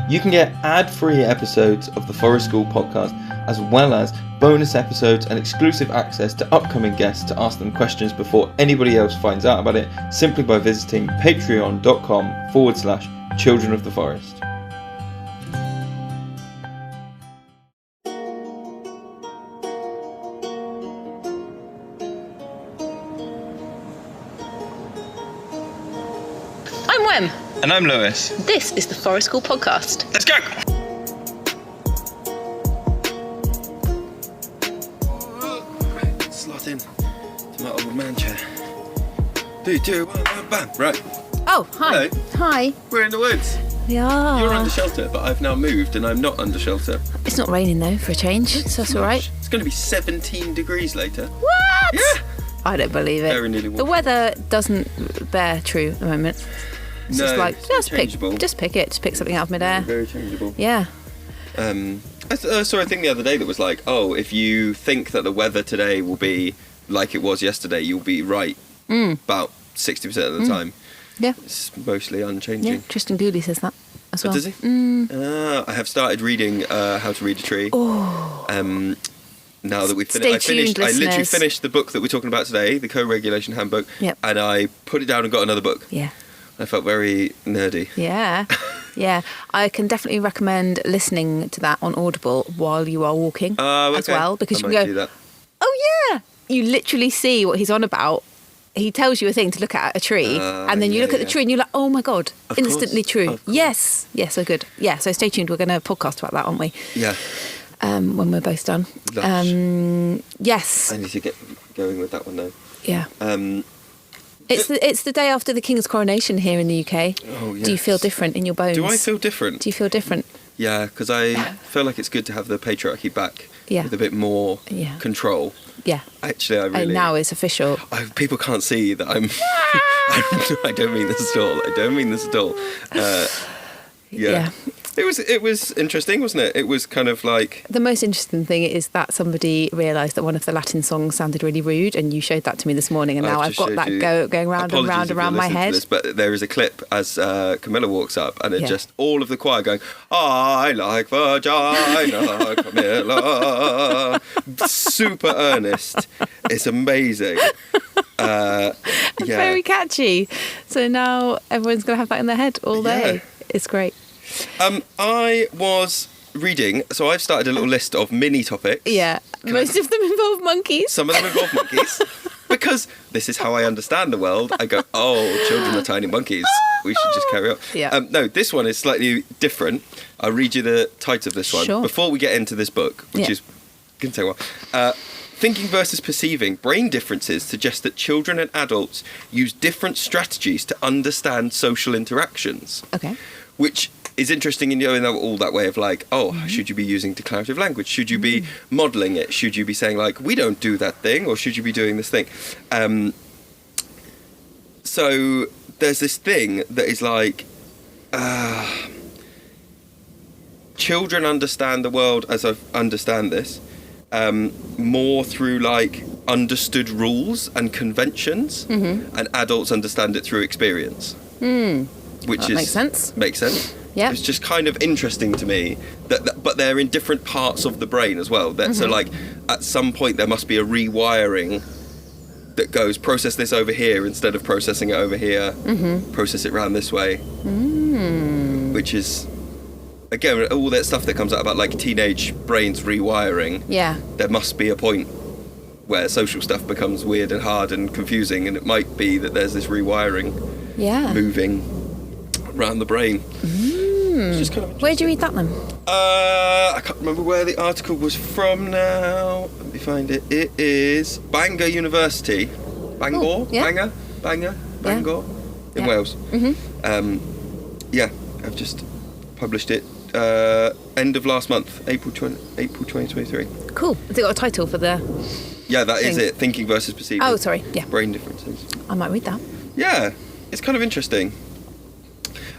You can get ad-free episodes of the Forest School podcast, as well as bonus episodes and exclusive access to upcoming guests to ask them questions before anybody else finds out about it, simply by visiting patreon.com/Children of the Forest. I'm Wem. And I'm Lewis. This is the Forest School podcast. Let's go! Slot in to my old man chair. 3, 2, 1, bam. Right. Oh, hi. Hello. Hi. We're in the woods. We are. You're under shelter, but I've now moved and I'm not under shelter. It's not raining though, for a change, so that's all right. It's going to be 17 degrees later. What? Yeah. I don't believe it. Very nearly The weather doesn't bear true at the moment. It's No, just like, it's just changeable. pick something out of midair. Very changeable. Yeah. I saw a thing the other day that was like, oh, if you think that the weather today will be like it was yesterday, you'll be right about 60% of the time. Yeah. It's mostly unchanging. Yeah. Tristan Gooley says that as well. Does he? I have started reading How to Read a Tree. Oh. Now that we've Stay finished, tuned, I literally listeners. finished the book that we're talking about today, the Co-Regulation Handbook, Yep. and I put it down and got another book. Yeah. I felt very nerdy. Yeah. Yeah. I can definitely recommend listening to that on Audible while you are walking as well, because I you might can do go, that. oh yeah, you literally see what he's on about. He tells you a thing to look at a tree, and then you look at the tree and you're like, oh my God, Of instantly course, true. of course. Yes. Yeah, so good. Yeah, so stay tuned. We're going to podcast about that, aren't we? Yeah. When we're both done. Lush. Yes. I need to get going with that one now. Yeah. It's the day after the King's coronation here in the UK. Oh, yes. Do you feel different in your bones? Do I feel different? Do you feel different? Yeah, because I feel like it's good to have the patriarchy back with a bit more control. Yeah. Actually, I really... And now it's official. People can't see that I'm... I don't mean this at all. Yeah. It was interesting, wasn't it? It was kind of like... The most interesting thing is that somebody realised that one of the Latin songs sounded really rude, and you showed that to me this morning, and now I've got that going round and round around my head. This, but there is a clip as Camilla walks up, and it just all of the choir going, I like vagina, Camilla. Super earnest. It's amazing. Very catchy. So now everyone's going to have that in their head all day. Yeah. It's great. I was reading, so I've started a little list of mini topics. Yeah, most of them involve monkeys. Some of them involve monkeys. Because this is how I understand the world. I go, oh, children are tiny monkeys. We should just carry on. Yeah. No, this one is slightly different. I'll read you the title of this one. Sure. Before we get into this book, which is going to take a while. Thinking versus perceiving. Brain differences suggest that children and adults use different strategies to understand social interactions. Okay. Which is interesting in all that way of like, should you be using declarative language? Should you be modelling it? Should you be saying like, we don't do that thing? Or should you be doing this thing? So there's this thing that is like, children understand the world as I understand this, more through like understood rules and conventions, and adults understand it through experience. Which makes sense. Makes sense. Yeah. It's just kind of interesting to me but they're in different parts of the brain as well. So like at some point there must be a rewiring that goes process this over here instead of processing it over here. Process it round this way. Which is again all that stuff that comes out about like teenage brains rewiring. Yeah. There must be a point where social stuff becomes weird and hard and confusing, and it might be that there's this rewiring moving around the brain. It's just kind of Where do you read that then? I can't remember where the article was from now. Let me find it. It is Bangor University. Bangor? Oh, yeah. Bangor? In Wales. I've just published it end of last month, April 2023. Cool. Has it got a title for the... Yeah, that is it. Thinking versus perceiving. Oh, sorry. Yeah. Brain differences. I might read that. Yeah, it's kind of interesting.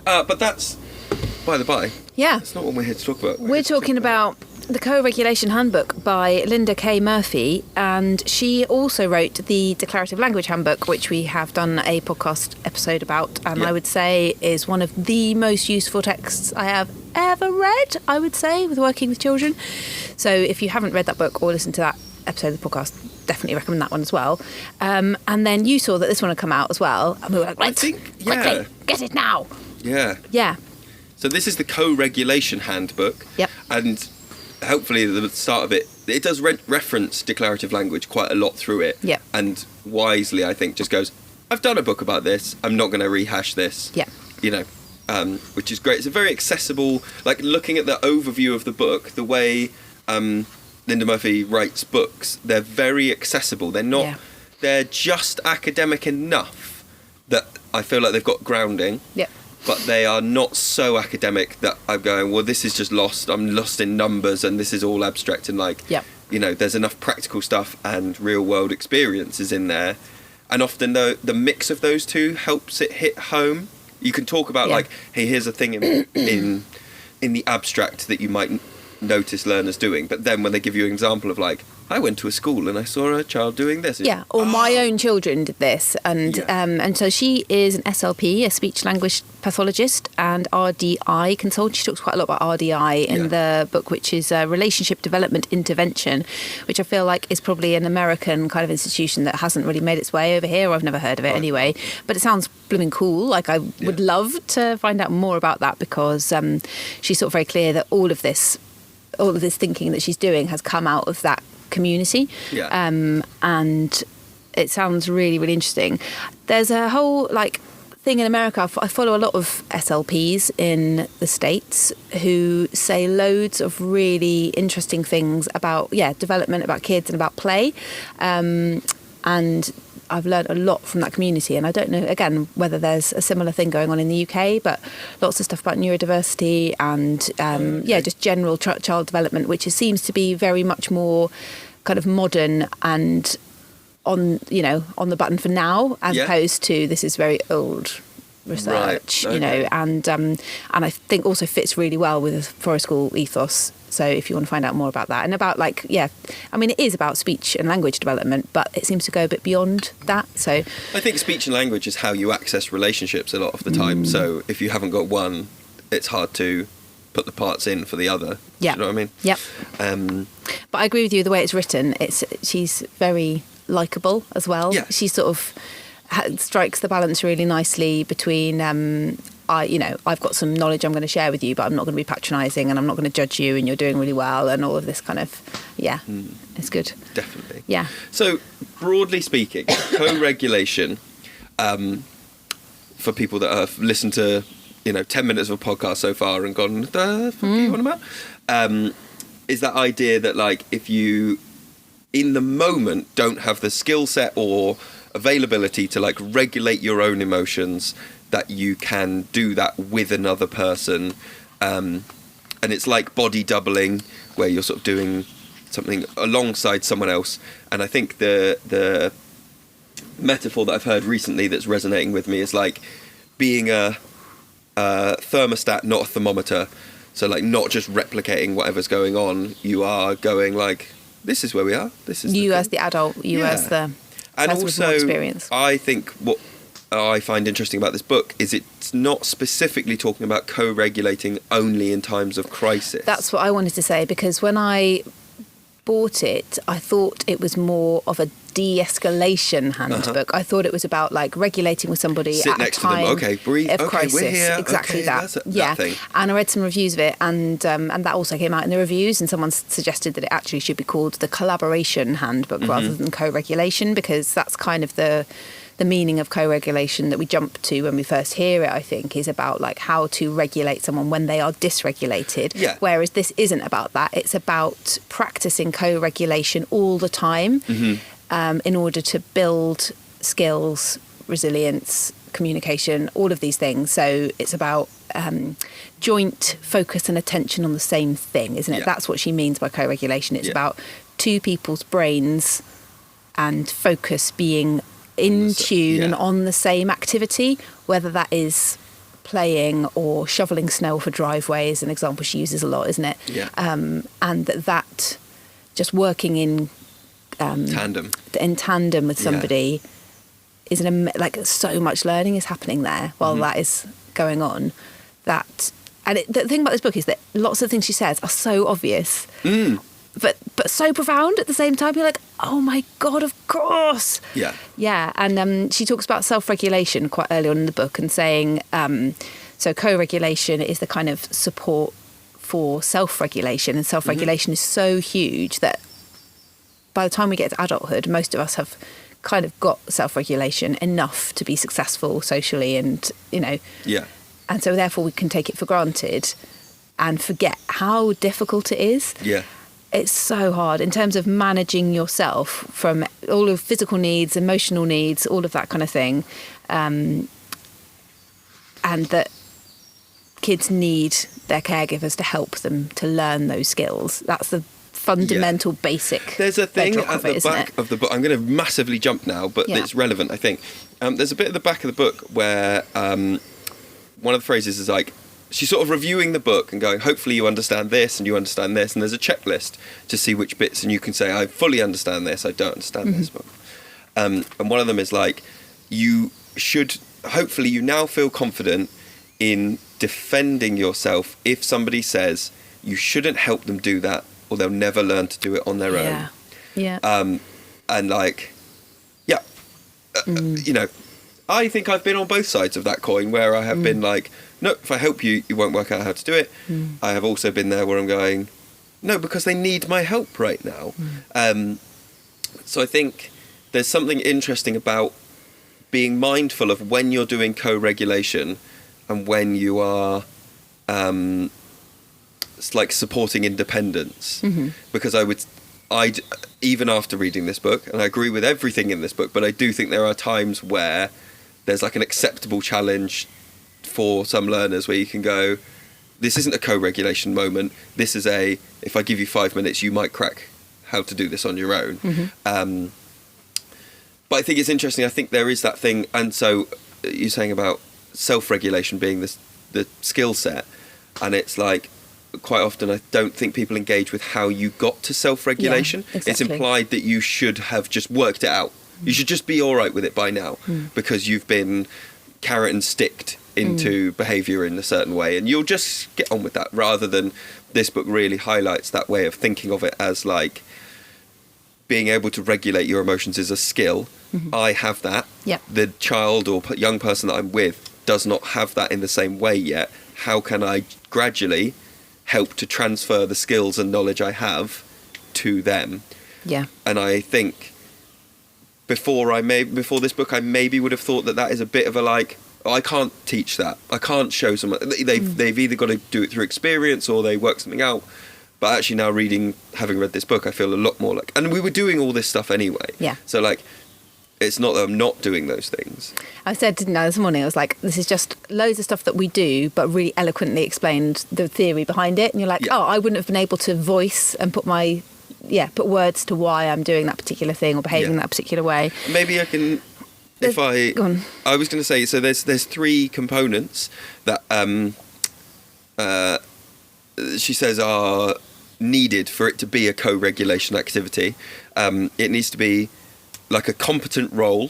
But that's by the by. Yeah. That's not what we're here to talk about. We're talking about the Co-Regulation Handbook by Linda K. Murphy, and she also wrote the Declarative Language Handbook, which we have done a podcast episode about, and I would say is one of the most useful texts I have ever read, I would say, with working with children. So if you haven't read that book or listened to that episode of the podcast, definitely recommend that one as well. And then you saw that this one had come out as well, and we were like, right, quickly, get it now. Yeah. So this is the co-regulation handbook. Yep. And hopefully at the start of it does reference declarative language quite a lot through it. Yep. And wisely, I think, just goes, I've done a book about this. I'm not going to rehash this. Yeah. You know, which is great. It's a very accessible, like looking at the overview of the book, the way Linda Murphy writes books, they're very accessible. They're not, they're just academic enough that I feel like they've got grounding. Yep. But they are not so academic that I'm going, well, this is just lost. I'm lost in numbers and this is all abstract. And like, you know, there's enough practical stuff and real world experiences in there. And often the mix of those two helps it hit home. You can talk about like, hey, here's a thing in the abstract that you might notice learners doing. But then when they give you an example of like, I went to a school and I saw a child doing this. Or my own children did this. And so she is an SLP, a speech language pathologist, and RDI consultant. She talks quite a lot about RDI in the book, which is Relationship Development Intervention, which I feel like is probably an American kind of institution that hasn't really made its way over here. I've never heard of it anyway. But it sounds blooming cool. Like I would love to find out more about that, because she's sort of very clear that all of this thinking that she's doing has come out of that community. And it sounds really, really interesting. There's a whole like thing in America. I follow a lot of SLPs in the States who say loads of really interesting things about development, about kids and about play, and I've learned a lot from that community. And I don't know, again, whether there's a similar thing going on in the UK, but lots of stuff about neurodiversity and, just general child development, which seems to be very much more kind of modern and on the button for now, as opposed to this is very old research, you know, and I think also fits really well with the forest school ethos. So if you want to find out more about that and about like, I mean, it is about speech and language development, but it seems to go a bit beyond that. So I think speech and language is how you access relationships a lot of the time. So if you haven't got one, it's hard to put the parts in for the other. Yeah. Do you know what I mean? Yep. But I agree with you, the way it's written, she's very likeable as well. Yeah. She sort of strikes the balance really nicely between I've got some knowledge I'm going to share with you, but I'm not going to be patronising and I'm not going to judge you and you're doing really well and all of this kind of, it's good. Definitely. Yeah. So broadly speaking, co-regulation, for people that have listened to, 10 minutes of a podcast so far and gone, the fuck are you on about? Is that idea that like, if you in the moment don't have the skill set or availability to like regulate your own emotions, that you can do that with another person, and it's like body doubling where you're sort of doing something alongside someone else. And I think the metaphor that I've heard recently that's resonating with me is like being a thermostat, not a thermometer. So like not just replicating whatever's going on, you are going like, this is where we are, this is you as the adult, you as the and person with more experience. I think what I find interesting about this book is it's not specifically talking about co-regulating only in times of crisis. That's what I wanted to say, because when I bought it, I thought it was more of a de-escalation handbook. I thought it was about like regulating with somebody Sit at next a time to them. Okay, breathe. of okay, crisis. We're here. Exactly okay, that. That thing. And I read some reviews of it, and that also came out in the reviews. And someone suggested that it actually should be called the collaboration handbook rather than co-regulation, because that's kind of the meaning of co-regulation that we jump to when we first hear it, I think, is about like how to regulate someone when they are dysregulated. Yeah. Whereas this isn't about that. It's about practicing co-regulation all the time in order to build skills, resilience, communication, all of these things. So it's about joint focus and attention on the same thing, isn't it? Yeah. That's what she means by co-regulation. It's about two people's brains and focus being in tune and on the same activity, whether that is playing or shoveling snow off a driveway is an example she uses a lot, isn't it? Yeah. And that just working in tandem with somebody is like so much learning is happening there while that is going on. That And the thing about this book is that lots of things she says are so obvious, but so profound at the same time. You're like, oh my God, of course. Yeah. Yeah. And she talks about self-regulation quite early on in the book and saying, so co-regulation is the kind of support for self-regulation, and self-regulation is so huge that by the time we get to adulthood, most of us have kind of got self-regulation enough to be successful socially, and Yeah. and so therefore we can take it for granted and forget how difficult it is. Yeah. It's so hard in terms of managing yourself from all of physical needs, emotional needs, all of that kind of thing, and that kids need their caregivers to help them to learn those skills. That's the fundamental basic. There's a thing bedrock at of it, the isn't back it? of the book. I'm going to massively jump now, but it's relevant, I think. There's a bit at the back of the book where one of the phrases is like, she's sort of reviewing the book and going, hopefully you understand this and you understand this, and there's a checklist to see which bits, and you can say, I fully understand this, I don't understand this. And one of them is like, hopefully you now feel confident in defending yourself if somebody says you shouldn't help them do that, or they'll never learn to do it on their own. Yeah. And like, I think I've been on both sides of that coin, where I have been like, no, if I help you, you won't work out how to do it. I have also been there where I'm going, no, because they need my help right now. So I think there's something interesting about being mindful of when you're doing co-regulation and when you are it's like supporting independence. Because I'd even after reading this book, and I agree with everything in this book, but I do think there are times where there's like an acceptable challenge for some learners where you can go, this isn't a co-regulation moment, this is if I give you 5 minutes you might crack how to do this on your own. But I think it's interesting, I think there is that thing, and so you're saying about self-regulation being the skill set, and it's like quite often I don't think people engage with how you got to self-regulation. Exactly. It's implied that you should have just worked it out. You should just be all right with it by now because you've been carrot and sticked into behaviour in a certain way, and you'll just get on with that, rather than this book really highlights that way of thinking of it as like being able to regulate your emotions is a skill. I have that. The child or young person that I'm with does not have that in the same way yet. How can I gradually help to transfer the skills and knowledge I have to them? And I think before this book, I maybe would have thought that is a bit of a like, oh, I can't teach that. I can't show someone. They've either got to do it through experience or they work something out. But actually now having read this book, I feel a lot more like, and we were doing all this stuff anyway. So like, it's not that I'm not doing those things. I said, didn't I, this morning, I was like, this is just loads of stuff that we do, but really eloquently explained the theory behind it. And you're like, oh, I wouldn't have been able to voice and put words to why I'm doing that particular thing or behaving that particular way. Maybe I can, I was going to say, so there's 3 components that she says are needed for it to be a co-regulation activity. It needs to be like a competent role,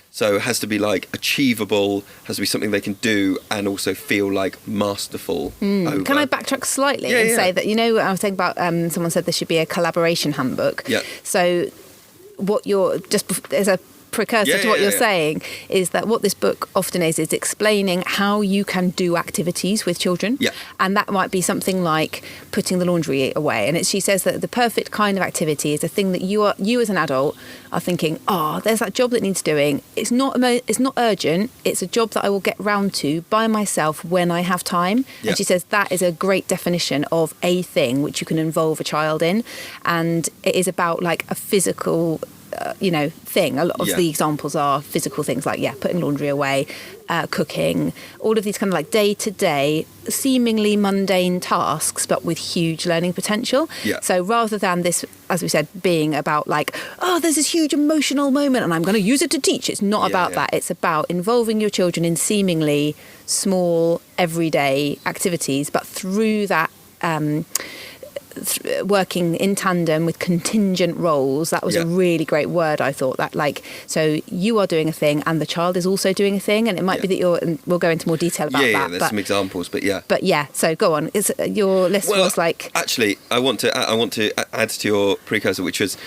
so it has to be like achievable, has to be something they can do, and also feel like masterful over. Can I backtrack slightly and say that, I was saying about someone said there should be a collaboration handbook. So there's a precursor to what you're saying is that what this book often is explaining how you can do activities with children, and that might be something like putting the laundry away. And she says that the perfect kind of activity is a thing that you as an adult are thinking, oh, there's that job that needs doing. It's not urgent. It's a job that I will get round to by myself when I have time. And she says that is a great definition of a thing which you can involve a child in, and it is about like a physical thing. A lot of the examples are physical things like putting laundry away, cooking, all of these kind of like day-to-day seemingly mundane tasks but with huge learning potential. So rather than this, as we said, being about like, oh, there's this huge emotional moment and I'm going to use it to teach, it's not about that. It's about involving your children in seemingly small everyday activities, but through that working in tandem with contingent roles. That was a really great word, I thought. That like, so you are doing a thing and the child is also doing a thing, and it might be that and we'll go into more detail about that. Yeah, there's some examples, but yeah. But yeah, so go on. Your list was like... Actually, I want to add to your precursor, which was,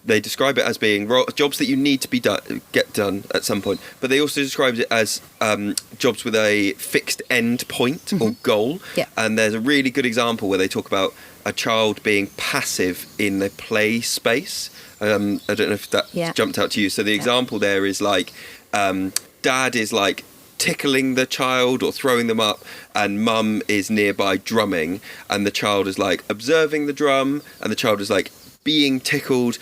they describe it as being jobs that you need to get done at some point, but they also described it as jobs with a fixed end point or goal. Yeah. And there's a really good example where they talk about a child being passive in the play space. I don't know if that jumped out to you. So the example there is like, dad is like tickling the child or throwing them up, and mum is nearby drumming, and the child is like observing the drum, and the child is like being tickled.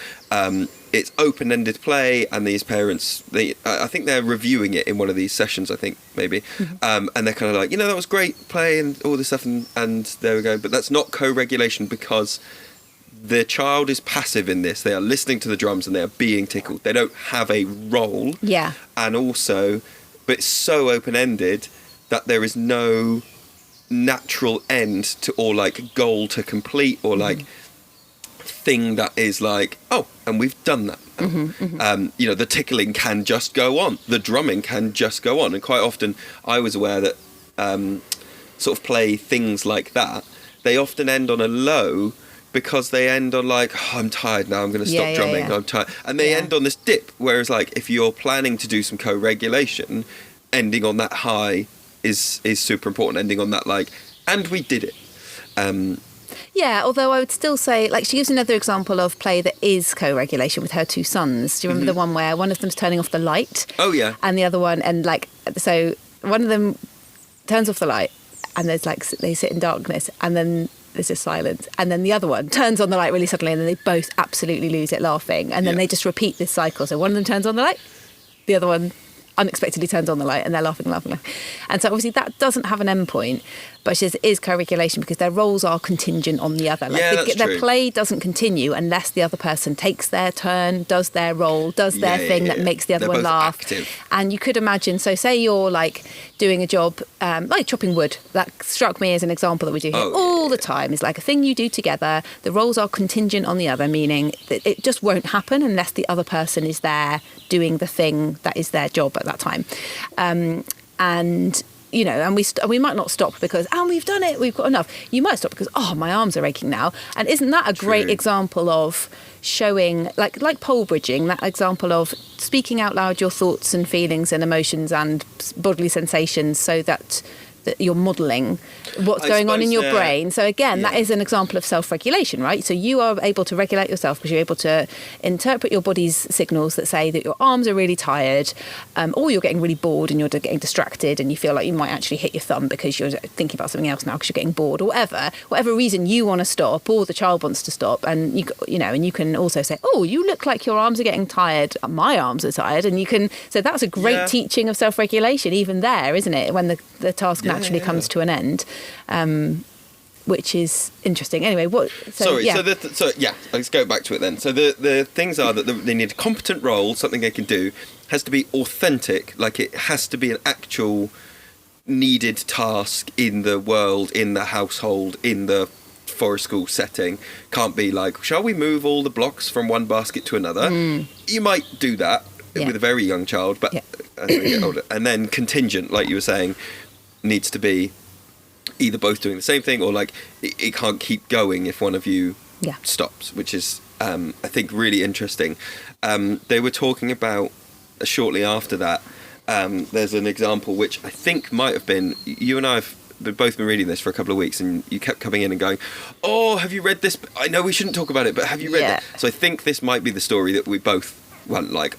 It's open-ended play, and these parents, I think they're reviewing it in one of these sessions, I think, maybe. And they're kind of like, that was great play and all this stuff, and there we go. But that's not co-regulation, because the child is passive in this. They are listening to the drums and they are being tickled. They don't have a role. Yeah. And also, but it's so open-ended that there is no natural end to, or like goal to complete, or like thing that is like, and we've done that. The tickling can just go on, the drumming can just go on, and quite often I was aware that sort of play things like that, they often end on a low, because they end on like, I'm tired now, I'm going to stop drumming, I'm tired, and they end on this dip. Whereas like if you're planning to do some co-regulation, ending on that high is super important, ending on that like, and we did it. Yeah, although I would still say, like, she gives another example of play that is co-regulation with her two sons. Do you remember the one where one of them's turning off the light? Oh, yeah. And the other one, and like, so one of them turns off the light, and there's like, they sit in darkness, and then there's just silence. And then the other one turns on the light really suddenly, and then they both absolutely lose it laughing. And then they just repeat this cycle. So one of them turns on the light, the other one unexpectedly turns on the light, and they're laughing. And so obviously that doesn't have an end point, but she says it is co-regulation because their roles are contingent on the other. Like their play doesn't continue unless the other person takes their turn, does their role, does their thing that makes the other one laugh. Active. And you could imagine, so say you're like doing a job like chopping wood. That struck me as an example that we do here all the time. Is like a thing you do together. The roles are contingent on the other, meaning that it just won't happen unless the other person is there doing the thing that is their job at that time. And we might not stop because, we've done it, we've got enough. You might stop because, my arms are aching now. And isn't that a great example of showing, like pole bridging, that example of speaking out loud your thoughts and feelings and emotions and bodily sensations, so that you're modelling what's going on in your brain. So again, that is an example of self-regulation, right? So you are able to regulate yourself because you're able to interpret your body's signals that say that your arms are really tired, or you're getting really bored and you're getting distracted and you feel like you might actually hit your thumb because you're thinking about something else now because you're getting bored, or whatever reason you want to stop or the child wants to stop. And and you can also say, you look like your arms are getting tired, my arms are tired, and you can, so that's a great teaching of self-regulation even there, isn't it, when the task naturally comes to an end, which is interesting. Anyway, let's go back to it then. So the things are that they need a competent role, something they can do, has to be authentic, like it has to be an actual needed task in the world, in the household, in the forest school setting. Can't be like, shall we move all the blocks from one basket to another? You might do that with a very young child, but as they get older. And then contingent, like you were saying, needs to be either both doing the same thing, or like it can't keep going if one of you stops, which is I think really interesting. They were talking about shortly after that, there's an example which I think might have been, you and I have both been reading this for a couple of weeks, and you kept coming in and going, have you read this? I know we shouldn't talk about it, but have you read that? So I think this might be the story that we both went like,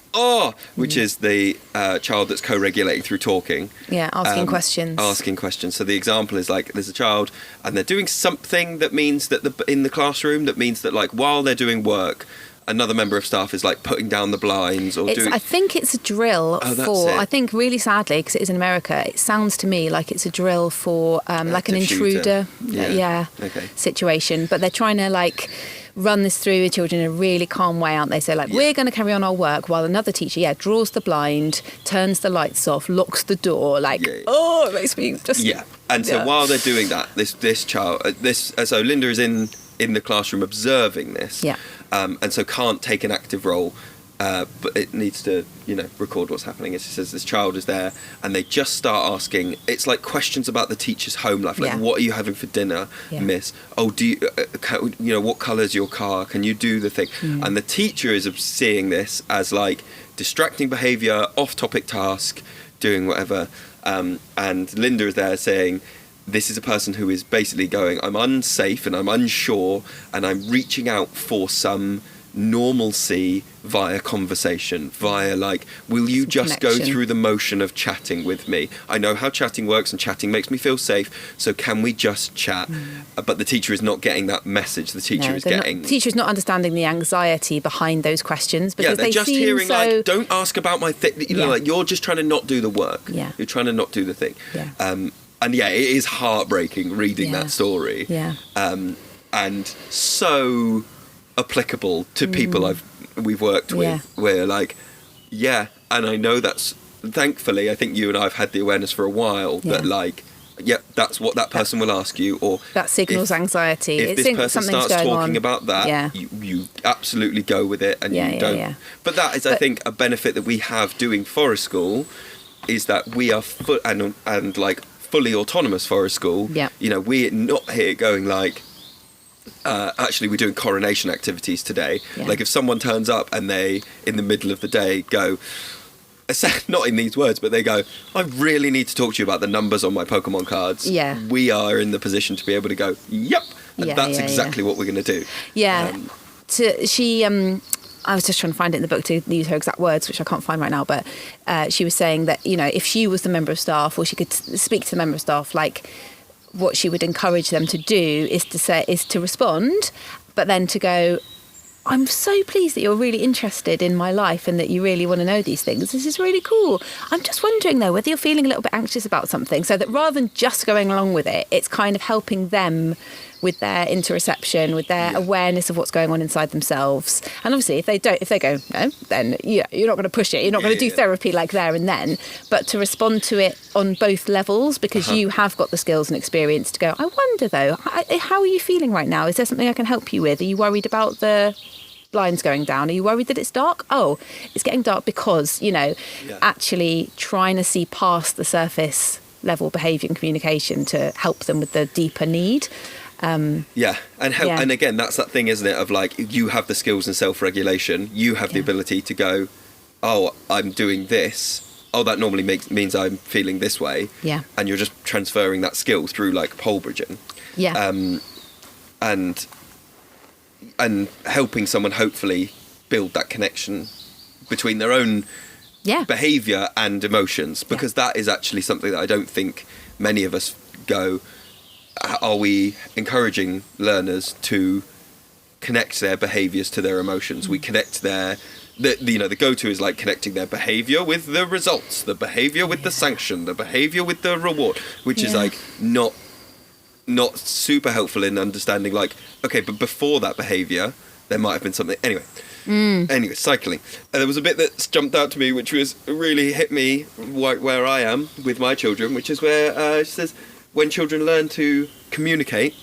which is the child that's co-regulating through talking. Asking questions. So the example is like, there's a child and they're doing something that means that in the classroom, that means that like while they're doing work, another member of staff is like putting down the blinds or doing... I think it's a drill I think really sadly, because it is in America, it sounds to me like it's a drill for like an intruder situation. But they're trying to like run this through with children in a really calm way, aren't they? So like, we're going to carry on our work while another teacher, draws the blind, turns the lights off, locks the door, like, oh, it makes me just... Yeah. And so while they're doing that, this child, so Linda is in the classroom observing this. Yeah. And so can't take an active role, but it needs to, record what's happening. As she says, this child is there, and they just start asking. It's like questions about the teacher's home life, like, what are you having for dinner, miss? Oh, do you, what colour's your car? Can you do the thing? And the teacher is seeing this as like distracting behaviour, off-topic task, doing whatever. And Linda is there saying, this is a person who is basically going, I'm unsafe and I'm unsure, and I'm reaching out for some normalcy via conversation, via like, will you just go through the motion of chatting with me? I know how chatting works, and chatting makes me feel safe, so can we just chat? But the teacher is not getting that message. The teacher the teacher is not understanding the anxiety behind those questions, because they're they just seem hearing so... like, don't ask about my thing. Like, you're just trying to not do the work. You're trying to not do the thing. And it is heartbreaking reading that story. And so applicable to people we've worked with, where like, and I know that's, thankfully, I think you and I have had the awareness for a while that like, that's what that person will ask you, or that signals anxiety. If this person starts talking about that, you absolutely go with it, and you don't. But that is, I think, a benefit that we have doing forest school, is that we are and like fully autonomous forest school. We're not here going like, actually we're doing coronation activities today. Like if someone turns up and they in the middle of the day go, not in these words, but they go, I really need to talk to you about the numbers on my Pokemon cards. We are in the position to be able to go, yep, and that's exactly what we're going to do. I was just trying to find it in the book to use her exact words, which I can't find right now, but she was saying that, if she was the member of staff, or she could speak to the member of staff, like, what she would encourage them to do is to respond, but then to go, I'm so pleased that you're really interested in my life and that you really want to know these things. This is really cool. I'm just wondering, though, whether you're feeling a little bit anxious about something, so that rather than just going along with it, it's kind of helping them with their interoception, with their awareness of what's going on inside themselves. And obviously, if they go, no, then you're not going to push it. You're not going to do therapy like there and then, but to respond to it on both levels, because you have got the skills and experience to go, I wonder, though, how are you feeling right now? Is there something I can help you with? Are you worried about the blinds going down? Are you worried that it's dark? Oh, it's getting dark because, actually trying to see past the surface level behaviour and communication to help them with the deeper need. And help, and again, that's that thing, isn't it, of like, you have the skills and self-regulation, you have the ability to go, oh, I'm doing this, oh, that normally means I'm feeling this way, and you're just transferring that skill through like pole bridging, and helping someone hopefully build that connection between their own behaviour and emotions, because that is actually something that I don't think many of us go, are we encouraging learners to connect their behaviours to their emotions? We connect the go-to is like connecting their behaviour with the results, the behaviour with the sanction, the behaviour with the reward, which is like not super helpful in understanding, like, okay, but before that behaviour there might have been something. Anyway, cycling. And there was a bit that jumped out to me, which was really hit me where I am with my children, which is where she says, when children learn to communicate,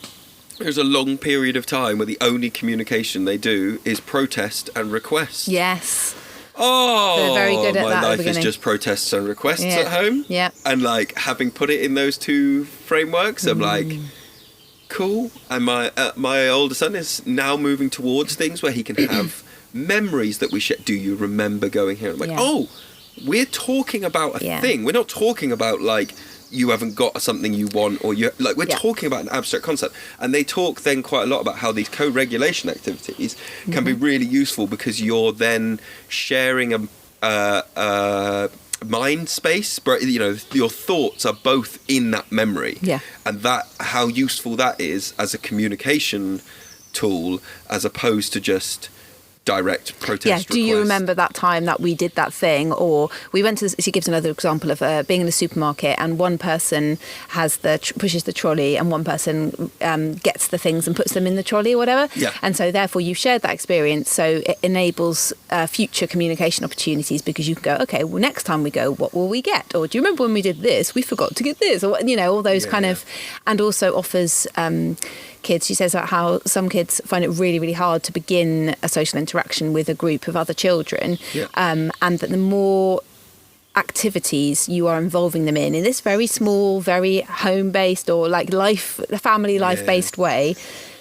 there's a long period of time where the only communication they do is protest and request. Yes. Oh, they're very good at my that life is just protests and requests at home. And like, having put it in those two frameworks, I'm like, cool. And my older son is now moving towards things where he can have memories that we share. Do you remember going here? I'm like, oh, we're talking about a thing. We're not talking about like, you haven't got something you want, or you like, we're talking about an abstract concept. And they talk then quite a lot about how these co-regulation activities can be really useful, because you're then sharing a mind space, but your thoughts are both in that memory, and that, how useful that is as a communication tool, as opposed to just direct protest Yeah, request. do you remember that time that we did that thing? Or we went to, she gives another example of being in the supermarket and one person has pushes the trolley and one person gets the things and puts them in the trolley or whatever. Yeah. And so therefore you've shared that experience. So it enables future communication opportunities because you can go, okay, well, next time we go, what will we get? Or do you remember when we did this? We forgot to get this. Or, all those kind of, and also offers kids. She says about how some kids find it really, really hard to begin a social interaction with a group of other children, and that the more activities you are involving them in this very small, very home-based or like family life-based way,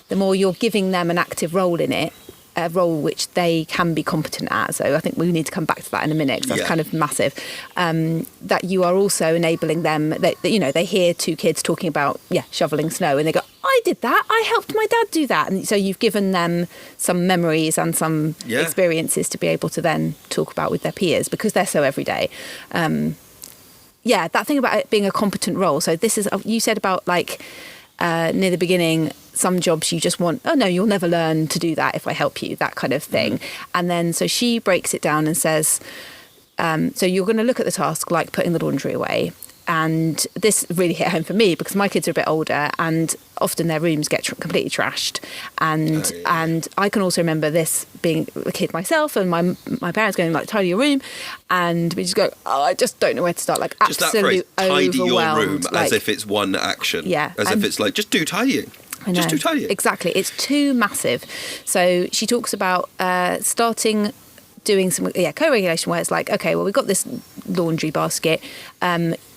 the more you're giving them an active role in it, a role which they can be competent at. So I think we need to come back to that in a minute because that's kind of massive. That you are also enabling them, that they hear two kids talking about shoveling snow and they go, I did that, I helped my dad do that. And so you've given them some memories and some experiences to be able to then talk about with their peers because they're so everyday. That thing about it being a competent role. So this is, you said about like near the beginning, some jobs you just want, oh no, you'll never learn to do that if I help you, that kind of thing. And then so she breaks it down and says, so you're going to look at the task like putting the laundry away. And this really hit home for me because my kids are a bit older and often their rooms get completely trashed. And I can also remember this being a kid myself and my parents going like, tidy your room. And we just go, oh, I just don't know where to start. Like just absolute that phrase, tidy your room, like, as if it's one action. Yeah. As if it's like, just do tidying. I know. Just do tidying. Exactly. It's too massive. So she talks about starting doing some co-regulation where it's like, okay, well, we've got this laundry basket.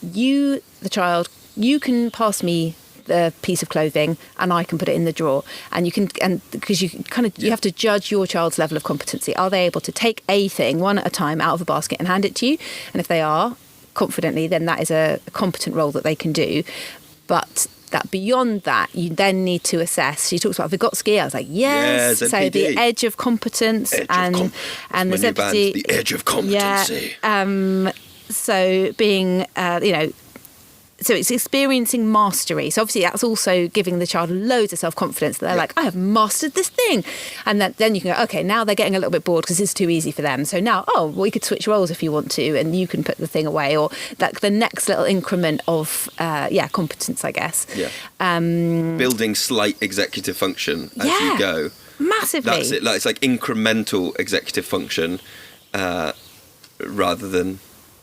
You, the child, you can pass me the piece of clothing and I can put it in the drawer. And you can, and because you you have to judge your child's level of competency. Are they able to take a thing one at a time out of a basket and hand it to you? And if they are, confidently, then that is a competent role that they can do. But that beyond that, you then need to assess. She talks about Vygotsky. I was like, yes. So the edge of competence and the ZPD, the edge of competency. Yeah. So being, so it's experiencing mastery. So obviously that's also giving the child loads of self-confidence. They're like, I have mastered this thing. And then you can go, okay, now they're getting a little bit bored because it's too easy for them. So now, we could switch roles if you want to, and you can put the thing away, or that the next little increment of, competence, I guess. Yeah. Building slight executive function as you go. Massively. That's it. Like, it's like incremental executive function rather than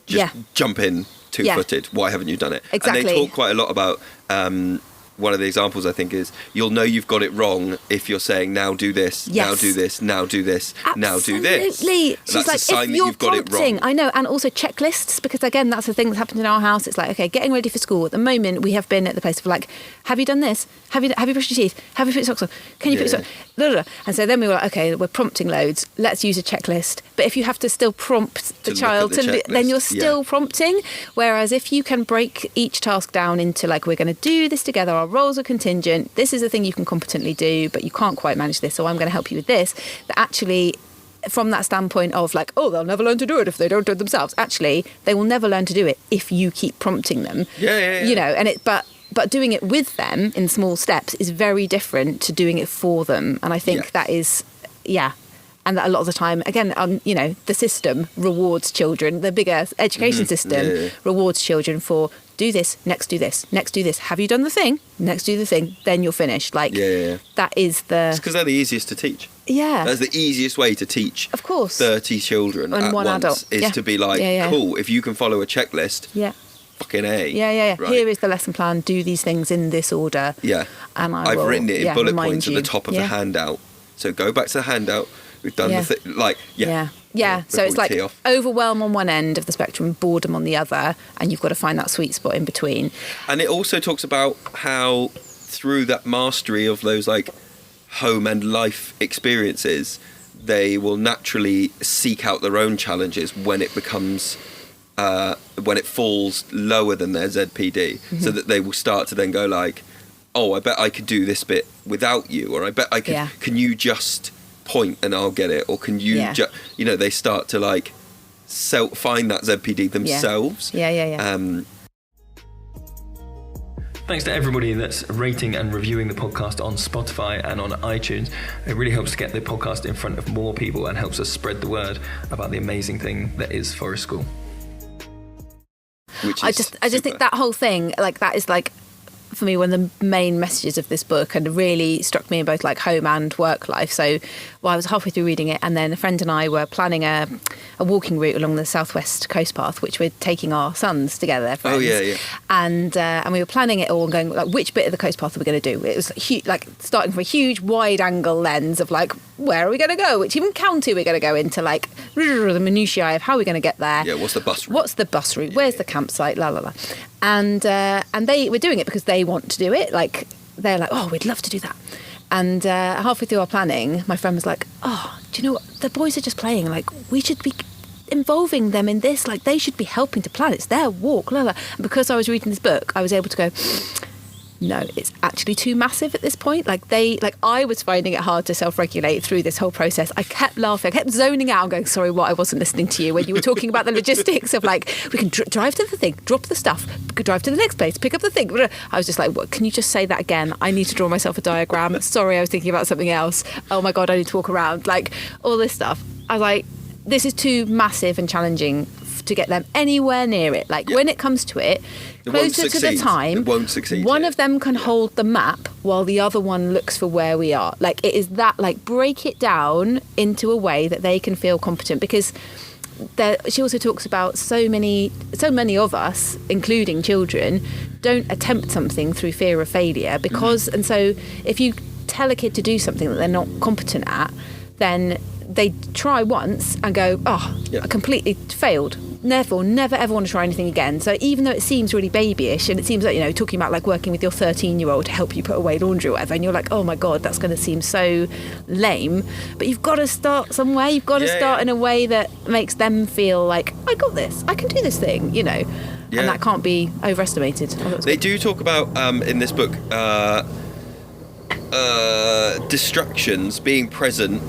just jump in two-footed. Why haven't you done it? Exactly. And they talk quite a lot about one of the examples, I think, is you'll know you've got it wrong if you're saying, now do this, now do this, now do this, now do this. Absolutely. She's that's like, a sign if you're that you've got it wrong. I know, and also checklists, because again, that's the thing that's happened in our house. It's like, okay, getting ready for school. At the moment, we have been at the place of like, have you done this? Have you brushed your teeth? Have you put your socks on? Can you put your socks on? Blah, blah, blah. And so then we were like, okay, we're prompting loads. Let's use a checklist. But if you have to still prompt the child, then you're still prompting. Whereas if you can break each task down into like, we're going to do this together, our roles are contingent, this is a thing you can competently do, but you can't quite manage this, so I'm going to help you with this. That actually, from that standpoint of like, they'll never learn to do it if they don't do it themselves. Actually, they will never learn to do it if you keep prompting them. And but doing it with them in small steps is very different to doing it for them. And I think that is, and that a lot of the time, again, the system rewards children, the bigger education system rewards children for do this, next do this, next do this. Have you done the thing? Next do the thing, then you're finished. Like, that is the... It's because they're the easiest to teach. Yeah. That's the easiest way to teach, of course, 30 children and at one once adult. is to be like, cool, if you can follow a checklist, fucking A. Right? Here is the lesson plan, do these things in this order. Yeah. And I've written it in bullet points you. at the top of the handout. So go back to the handout. We've done the thing, like, So it's like overwhelm on one end of the spectrum, boredom on the other, and you've got to find that sweet spot in between. And it also talks about how through that mastery of those like home and life experiences, they will naturally seek out their own challenges when it becomes when it falls lower than their ZPD, so that they will start to then go like, I bet I could do this bit without you, or I bet I could. Can you just point and I'll get it, or can you they start to like find that ZPD themselves. Thanks to everybody that's rating and reviewing the podcast on Spotify and on iTunes. It really helps to get the podcast in front of more people and helps us spread the word about the amazing thing that is Forest School. I just think that whole thing, like, that is like, for me, one of the main messages of this book, and really struck me in both like home and work life. So I was halfway through reading it, and then a friend and I were planning a walking route along the southwest coast path, which we're taking our sons together, friends. Oh yeah. And we were planning it all and going, like, which bit of the coast path are we going to do? It was like starting from a huge wide angle lens of like, where are we going to go? Which even county we're going to go into, like the minutiae of how we're going to get there. Yeah, what's the bus route? Where's the campsite? La la la. And they were doing it because they want to do it. Like, they're like, oh, we'd love to do that. And halfway through our planning, my friend was like, oh, do you know what? The boys are just playing. Like, we should be involving them in this. Like, they should be helping to plan. It's their walk. La la. And because I was reading this book, I was able to go, no, it's actually too massive at this point. I was finding it hard to self-regulate through this whole process. I kept laughing. I kept zoning out and going, sorry, what? I wasn't listening to you when you were talking about the logistics of, like, we can drive to the thing, drop the stuff, drive to the next place, pick up the thing. I was just like, what? Can you just say that again? I need to draw myself a diagram. Sorry, I was thinking about something else. Oh my God, I need to walk around. Like, all this stuff. I was like, this is too massive and challenging to get them anywhere near it. Like, when it comes to it, closer to the time, one of them can hold the map while the other one looks for where we are. Like, it is that, like, break it down into a way that they can feel competent, because she also talks about so many of us, including children, don't attempt something through fear of failure because, and so if you tell a kid to do something that they're not competent at, then they try once and go, I completely failed. Therefore, never ever want to try anything again. So even though it seems really babyish, and it seems like, you know, talking about like working with your 13-year-old to help you put away laundry or whatever, and you're like, oh my God, that's going to seem so lame. But you've got to start somewhere. You've got to start in a way that makes them feel like, I got this. I can do this thing, you know. Yeah. And that can't be overestimated. They do talk about, in this book, distractions, being present,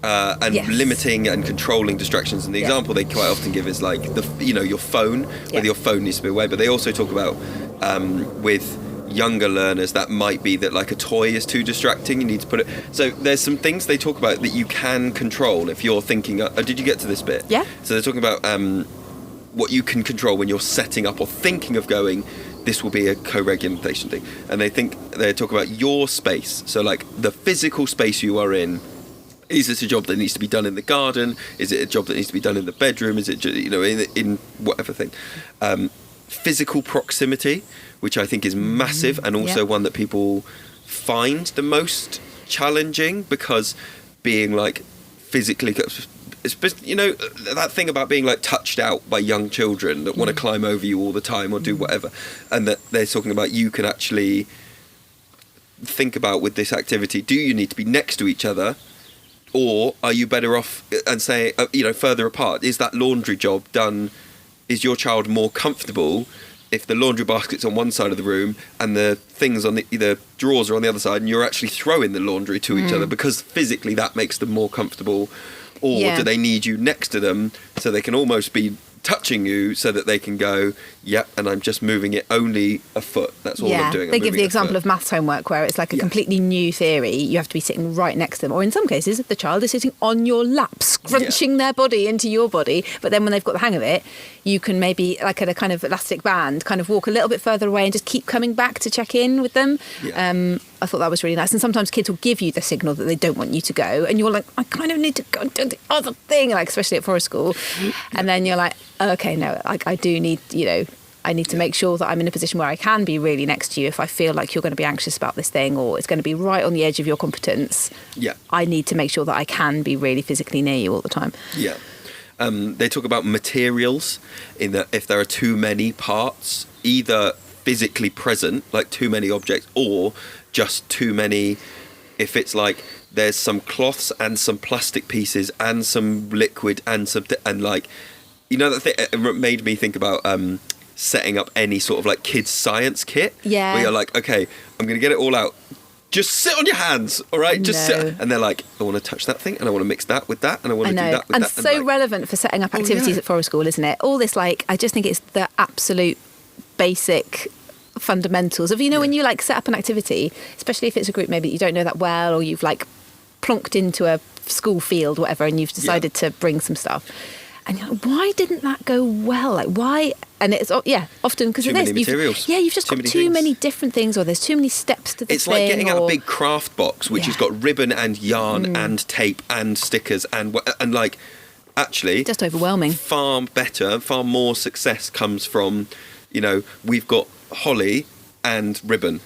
and limiting and controlling distractions. And the example they quite often give is like your phone, whether your phone needs to be away. But they also talk about with younger learners that might be that like a toy is too distracting. You need to put it. So there's some things they talk about that you can control if you're thinking. Did you get to this bit? Yeah. So they're talking about what you can control when you're setting up or thinking of going. This will be a co-regulation thing, and they talk about your space. So like the physical space you are in. Is this a job that needs to be done in the garden? Is it a job that needs to be done in the bedroom? Is it, in whatever thing? Physical proximity, which I think is massive, and also one that people find the most challenging, because being like physically, that thing about being like touched out by young children that want to climb over you all the time or do whatever, and that they're talking about you can actually think about with this activity, do you need to be next to each other? Or are you better off and say, further apart? Is that laundry job done? Is your child more comfortable if the laundry basket's on one side of the room and the things on the drawers are on the other side, and you're actually throwing the laundry to each other because physically that makes them more comfortable? Or do they need you next to them so they can almost be touching you so that they can go, and I'm just moving it only a foot. That's all I'm doing. They give the example of maths homework where it's like a completely new theory. You have to be sitting right next to them. Or in some cases, the child is sitting on your lap, scrunching their body into your body. But then when they've got the hang of it, you can maybe, like at a kind of elastic band, kind of walk a little bit further away and just keep coming back to check in with them. Yeah. I thought that was really nice. And sometimes kids will give you the signal that they don't want you to go. And you're like, I kind of need to go and do the other thing, like especially at Forest School. And then you're like, okay, no, like I do need, I need to make sure that I'm in a position where I can be really next to you if I feel like you're going to be anxious about this thing or it's going to be right on the edge of your competence. Yeah. I need to make sure that I can be really physically near you all the time. Yeah. They talk about materials in that if there are too many parts, either physically present, like too many objects, or just too many, if it's like there's some cloths and some plastic pieces and some liquid and some, and like, that thing, it made me think about setting up any sort of like kids science kit. Yeah. Where you're like, okay, I'm going to get it all out. Just sit on your hands, all right? Just sit. And they're like, I want to touch that thing and I want to mix that with that and I want to do that with and that. And so relevant for setting up activities at Forest School, isn't it? All this, like, I just think it's the absolute basic fundamentals of, when you like set up an activity, especially if it's a group maybe that you don't know that well, or you've like plonked into a school field, whatever, and you've decided to bring some stuff. And you're like, why didn't that go well? Like, why? And it's, often because of this. You've just got too many different things, or there's too many steps to the thing. It's like getting out a big craft box, which has got ribbon and yarn and tape and stickers and like, actually... just overwhelming. Far better, far more success comes from, we've got holly and ribbon,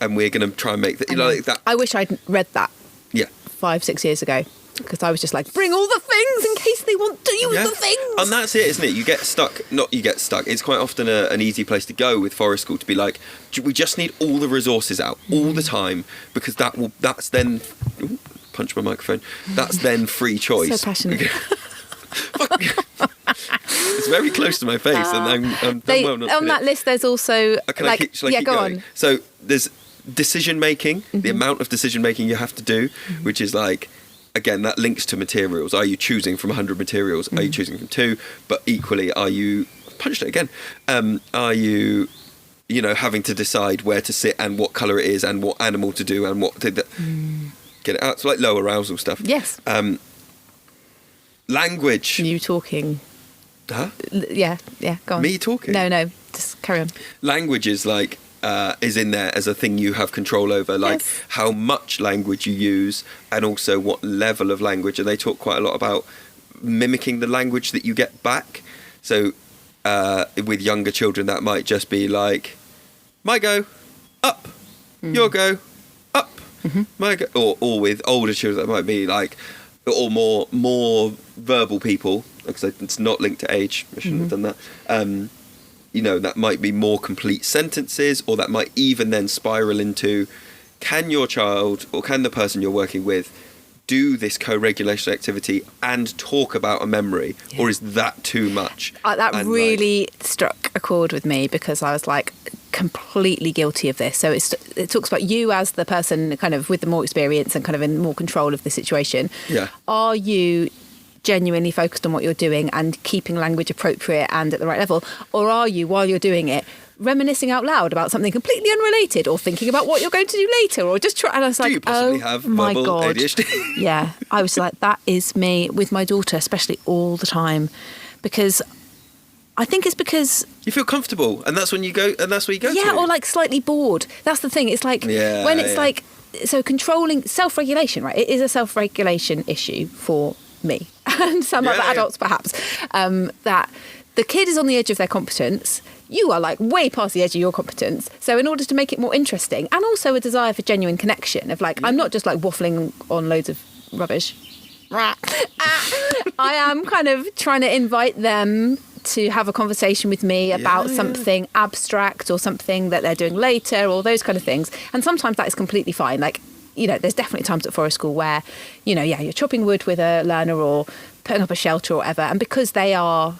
and we're going to try and make that, like that. I wish I'd read that. Yeah. 5-6 years ago. Because I was just like, bring all the things in case they want to use the things. And that's it, isn't it? You get stuck. It's quite often an easy place to go with forest school, to be like, we just need all the resources out all the time, because that's then... Ooh, punch my microphone. That's then free choice. So passionate. It's very close to my face, and I'm well not on that list, there's also... Shall I keep go going? on. So there's decision-making, the amount of decision-making you have to do, which is like... Again, that links to materials. Are you choosing from 100 materials? Are you choosing from 2? But equally, are you... Punched it again. Are you, having to decide where to sit and what colour it is and what animal to do and what to... Get it out. It's like low arousal stuff. Yes. Language. You talking. Huh? Yeah, go on. Me talking? No, just carry on. Language is like... is in there as a thing you have control over, like how much language you use and also what level of language. And they talk quite a lot about mimicking the language that you get back. So with younger children, that might just be like, my go, up, your go, up, my go. Or with older children, that might be like, or more verbal people, because it's not linked to age. I shouldn't have done that. That might be more complete sentences, or that might even then spiral into, can your child or can the person you're working with do this co-regulation activity and talk about a memory, or is that too much? That really struck a chord with me, because I was like completely guilty of this. So it talks about you as the person kind of with the more experience and kind of in more control of the situation. Yeah. Are you genuinely focused on what you're doing and keeping language appropriate and at the right level, or are you, while you're doing it, reminiscing out loud about something completely unrelated, or thinking about what you're going to do later, or just try? And I was like, do you possibly have my verbal God. ADHD? Yeah, I was like, that is me with my daughter, especially all the time, because I think it's because you feel comfortable, and that's when you go, and that's where you go. Yeah, or like slightly bored. That's the thing. It's like when it's like, so controlling self-regulation, right? It is a self-regulation issue for me and some other adults perhaps, that the kid is on the edge of their competence, you are like way past the edge of your competence, so in order to make it more interesting, and also a desire for genuine connection of like, I'm not just like waffling on loads of rubbish, I am kind of trying to invite them to have a conversation with me about something abstract or something that they're doing later, or those kind of things. And sometimes that is completely fine. Like, there's definitely times at forest school where, you're chopping wood with a learner or putting up a shelter or whatever. And because they are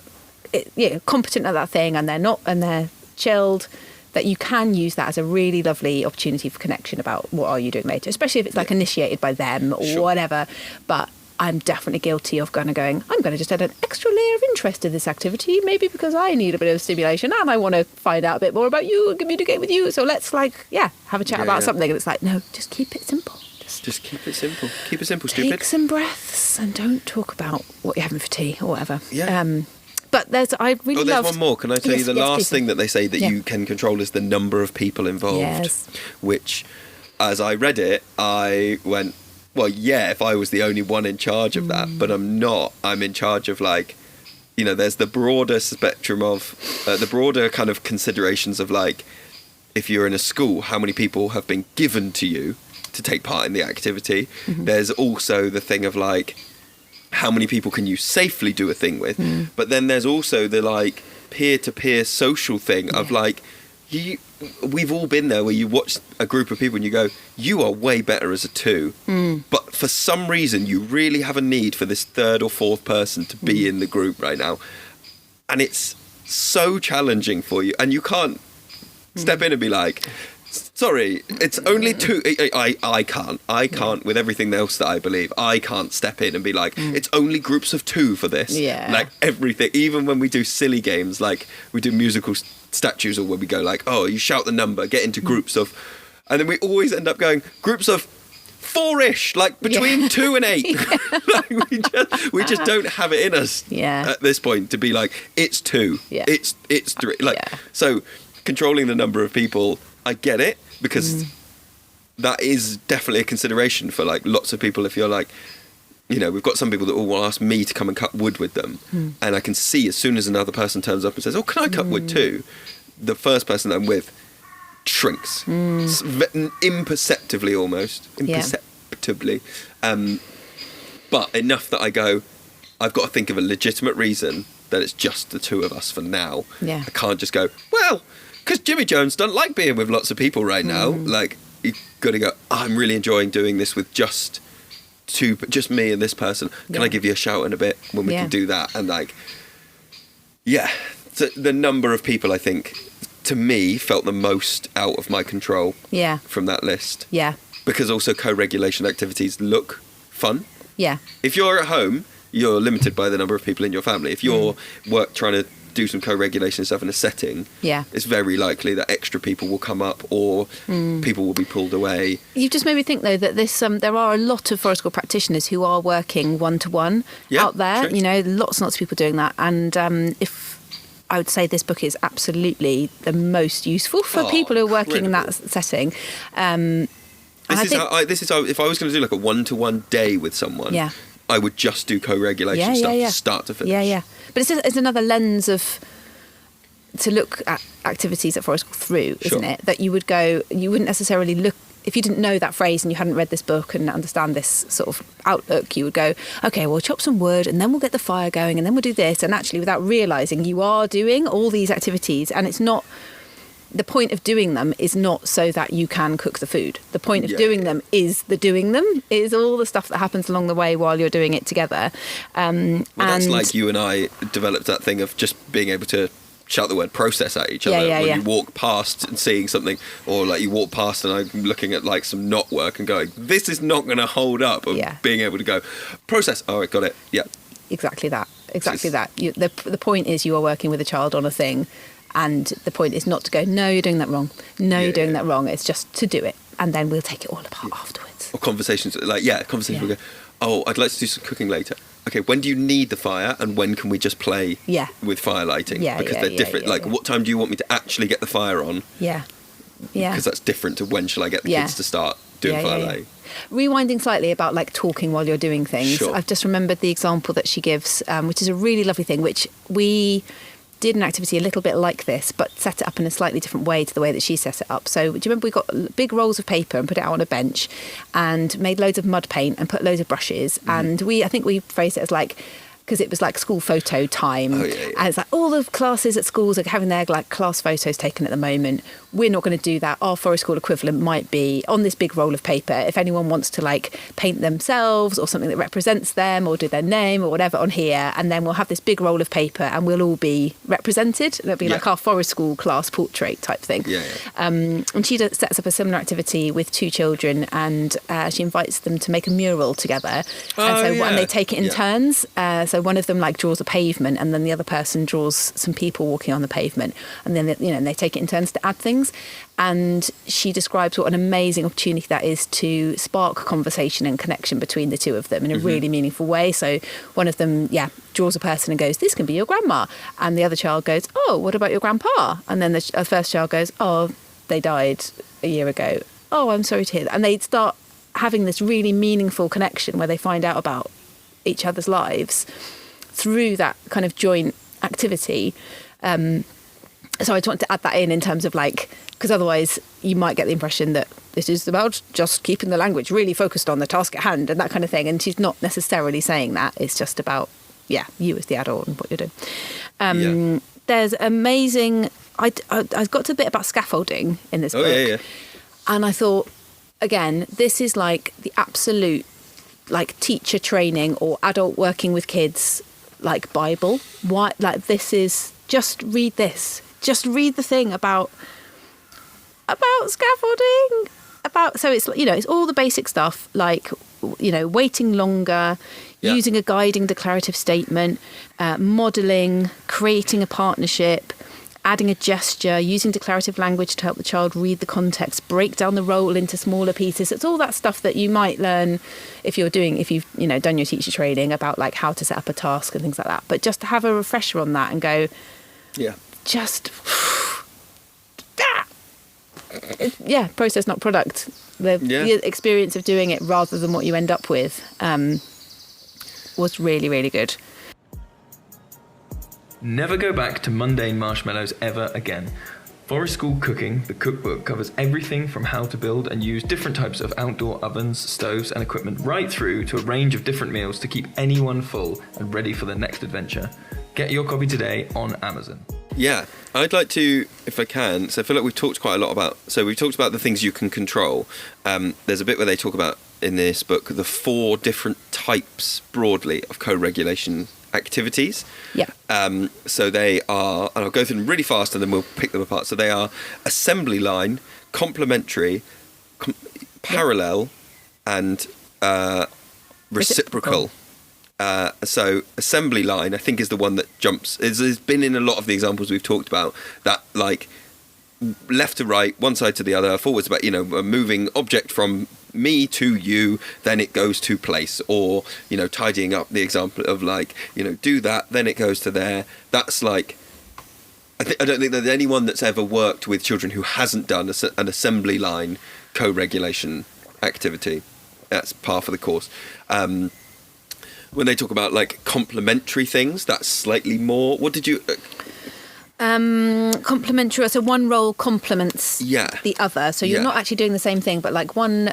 competent at that thing, and they're chilled, that you can use that as a really lovely opportunity for connection about what are you doing later, especially if it's like initiated by them or whatever. But I'm definitely guilty of kind of going, I'm going to just add an extra layer of interest to this activity, maybe because I need a bit of stimulation and I want to find out a bit more about you and communicate with you. So let's have a chat about something. And it's like, no, just keep it simple. Just keep it simple. Keep it simple, stupid. Take some breaths and don't talk about what you're having for tea or whatever. Yeah. But there's one more. Can I tell you the last thing that they say that you can control is the number of people involved, which, as I read it, I went, well, yeah, if I was the only one in charge of that, but I'm not. I'm in charge of there's the broader spectrum of, the broader kind of considerations of like, if you're in a school, how many people have been given to you to take part in the activity. There's also the thing of like, how many people can you safely do a thing with? But then there's also the like peer-to-peer social thing of like, we've all been there where you watch a group of people and you go, you are way better as a 2, but for some reason you really have a need for this 3rd or 4th person to be in the group right now, and it's so challenging for you, and you can't step in and be like, Sorry, it's only 2. I can't with everything else that I believe. I can't step in and be like, it's only groups of 2 for this. Yeah. Like everything, even when we do silly games, like we do musical statues, or when we go like, oh, you shout the number, get into groups of, and then we always end up going groups of 4-ish, like between 2 and 8. Like we just don't have it in us at this point to be like, it's 2, it's 3. So controlling the number of people, I get it, because that is definitely a consideration for like lots of people. If you're like, we've got some people that will ask me to come and cut wood with them, and I can see as soon as another person turns up and says, oh, can I cut wood too? The first person that I'm with shrinks imperceptibly, but enough that I go, I've got to think of a legitimate reason that it's just the 2 of us for now. I can't just go, well, because Jimmy Jones doesn't like being with lots of people right now. Like, you've got to go, I'm really enjoying doing this with just me and this person. Can I give you a shout in a bit when we can do that? And like, so the number of people, I think, to me, felt the most out of my control from that list. Because also co-regulation activities look fun. If you're at home, you're limited by the number of people in your family. If you're trying to do some co-regulation stuff in a setting, it's very likely that extra people will come up, or people will be pulled away. You've just made me think, though, that this there are a lot of forest school practitioners who are working one-to-one out there. True. Lots and lots of people doing that. And if I would say this book is absolutely the most useful for people who are working in that setting. This is how, if I was going to do like a one-to-one day with someone, I would just do co-regulation stuff, start to finish. But it's another lens to look at activities at forest school through, isn't it? That you wouldn't necessarily look, if you didn't know that phrase and you hadn't read this book and understand this sort of outlook, you would go, okay, we'll chop some wood and then we'll get the fire going and then we'll do this. And actually, without realising, you are doing all these activities, and it's not, the point of doing them is not so that you can cook the food. The point of doing them is is all the stuff that happens along the way while you're doing it together. That's like you and I developed that thing of just being able to shout the word process at each other when you walk past and seeing something, or like you walk past and I'm looking at like some knot work and going, this is not going to hold up, or being able to go, process, all right, got it, Exactly that. The point is you are working with a child on a thing, and the point is not to go, no, you're doing that wrong. No, you're doing that wrong. It's just to do it. And then we'll take it all apart afterwards. Or conversations, will go, oh, I'd like to do some cooking later. Okay, when do you need the fire, and when can we just play with fire lighting? Because they're different. What time do you want me to actually get the fire on? Because that's different to when shall I get the kids to start doing fire lighting. Rewinding slightly about like talking while you're doing things. I've just remembered the example that she gives, which is a really lovely thing, which we did an activity a little bit like this, but set it up in a slightly different way to the way that she set it up. So do you remember we got big rolls of paper and put it out on a bench and made loads of mud paint and put loads of brushes. And I think we phrased it as like, because it was like school photo time. And it's like all the classes at schools are having their like class photos taken at the moment. We're not going to do that. Our forest school equivalent might be on this big roll of paper. If anyone wants to like paint themselves or something that represents them or do their name or whatever on here, and then we'll have this big roll of paper and we'll all be represented. It'll be like our forest school class portrait type thing. And she sets up a similar activity with 2 children, and she invites them to make a mural together. And they take it in turns. So one of them like draws a pavement, and then the other person draws some people walking on the pavement, and then they take it in turns to add things. And she describes what an amazing opportunity that is to spark conversation and connection between the 2 of them in a really meaningful way. So one of them draws a person and goes, this can be your grandma, and the other child goes, oh, what about your grandpa? And then the first child goes, oh, they died a year ago. Oh, I'm sorry to hear that. And they start having this really meaningful connection where they find out about each other's lives through that kind of joint activity. So I just want to add that in terms of like, because otherwise you might get the impression that this is about just keeping the language really focused on the task at hand and that kind of thing. And she's not necessarily saying that. It's just about, you as the adult and what you're doing. There's amazing, I got to a bit about scaffolding in this book. And I thought, again, this is like the absolute like teacher training or adult working with kids like Bible. Why, like, this is just read this. Just read the thing about about scaffolding. So it's, it's all the basic stuff like, waiting longer, using a guiding declarative statement, modelling, creating a partnership, adding a gesture, using declarative language to help the child read the context, break down the role into smaller pieces. It's all that stuff that you might learn if you've done your teacher training about like how to set up a task and things like that. But just to have a refresher on that and go, just process not product. The experience of doing it rather than what you end up with was really, really good. Never go back to mundane marshmallows ever again. Forest School Cooking, the cookbook, covers everything from how to build and use different types of outdoor ovens, stoves and equipment right through to a range of different meals to keep anyone full and ready for their next adventure. Get your copy today on Amazon. Yeah, I'd like to, if I can, so I feel like we've talked quite a lot about, we've talked about the things you can control. There's a bit where they talk about, in this book, the 4 different types, broadly, of co-regulation activities. Yeah. So they are, and I'll go through them really fast and then we'll pick them apart. So they are assembly line, complementary, parallel, and reciprocal. So assembly line, I think, is the one that jumps. It's been in a lot of the examples we've talked about, that like left to right, one side to the other, forwards back, a moving object from me to you, then it goes to place, or tidying up, the example of like, do that, then it goes to there. That's like, I don't think there's anyone that's ever worked with children who hasn't done an assembly line co-regulation activity. That's par for the course. When they talk about like complementary things, that's slightly more. What did you? Complementary. So one role complements the other. So you're not actually doing the same thing, but like one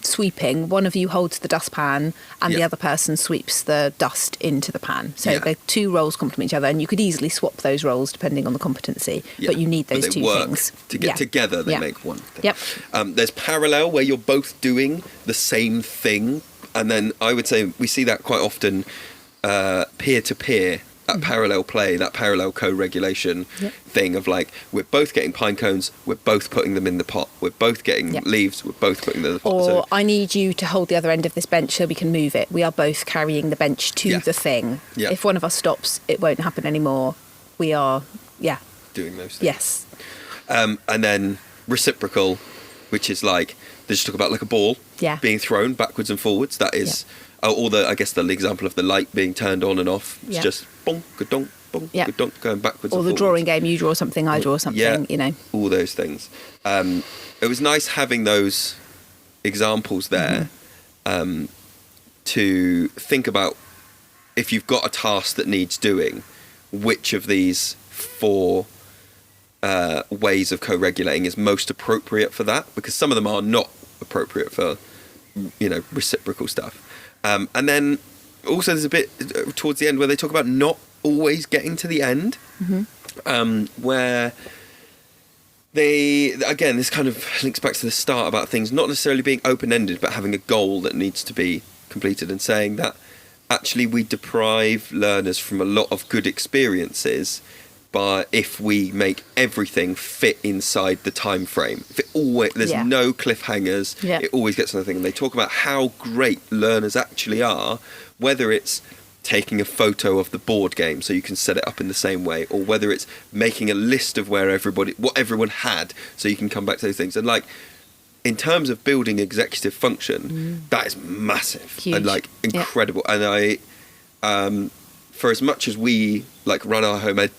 sweeping, one of you holds the dustpan and the other person sweeps the dust into the pan. So the 2 roles complement each other, and you could easily swap those roles depending on the competency. But you need those 2 things to get together. They make one thing. Yep. There's parallel, where you're both doing the same thing, and then I would say we see that quite often peer to peer. That parallel play, that parallel co-regulation thing of like, we're both getting pine cones, we're both putting them in the pot, we're both getting leaves, we're both putting them in the pot. Or I need you to hold the other end of this bench so we can move it. We are both carrying the bench to the thing. If one of us stops, it won't happen anymore. We are, doing those things. Yes. And then reciprocal, which is like, they just talk about like a ball being thrown backwards and forwards. That is... or I guess the example of the light being turned on and off. It's just bonk, ka-donk, bonk, ka-donk, going backwards and forwards. Or the drawing game, you draw something, I draw something, all those things. It was nice having those examples there to think about, if you've got a task that needs doing, which of these 4 ways of co-regulating is most appropriate for that, because some of them are not appropriate for, reciprocal stuff. And then also there's a bit towards the end where they talk about not always getting to the end, where this kind of links back to the start about things not necessarily being open-ended, but having a goal that needs to be completed, and saying that actually we deprive learners from a lot of good experiences if we make everything fit inside the time frame. If there's no cliffhangers, it always gets another thing. And they talk about how great learners actually are, whether it's taking a photo of the board game so you can set it up in the same way, or whether it's making a list of what everyone had so you can come back to those things. And like, in terms of building executive function, that is massive. Huge. And like incredible. And for as much as we like run our home ed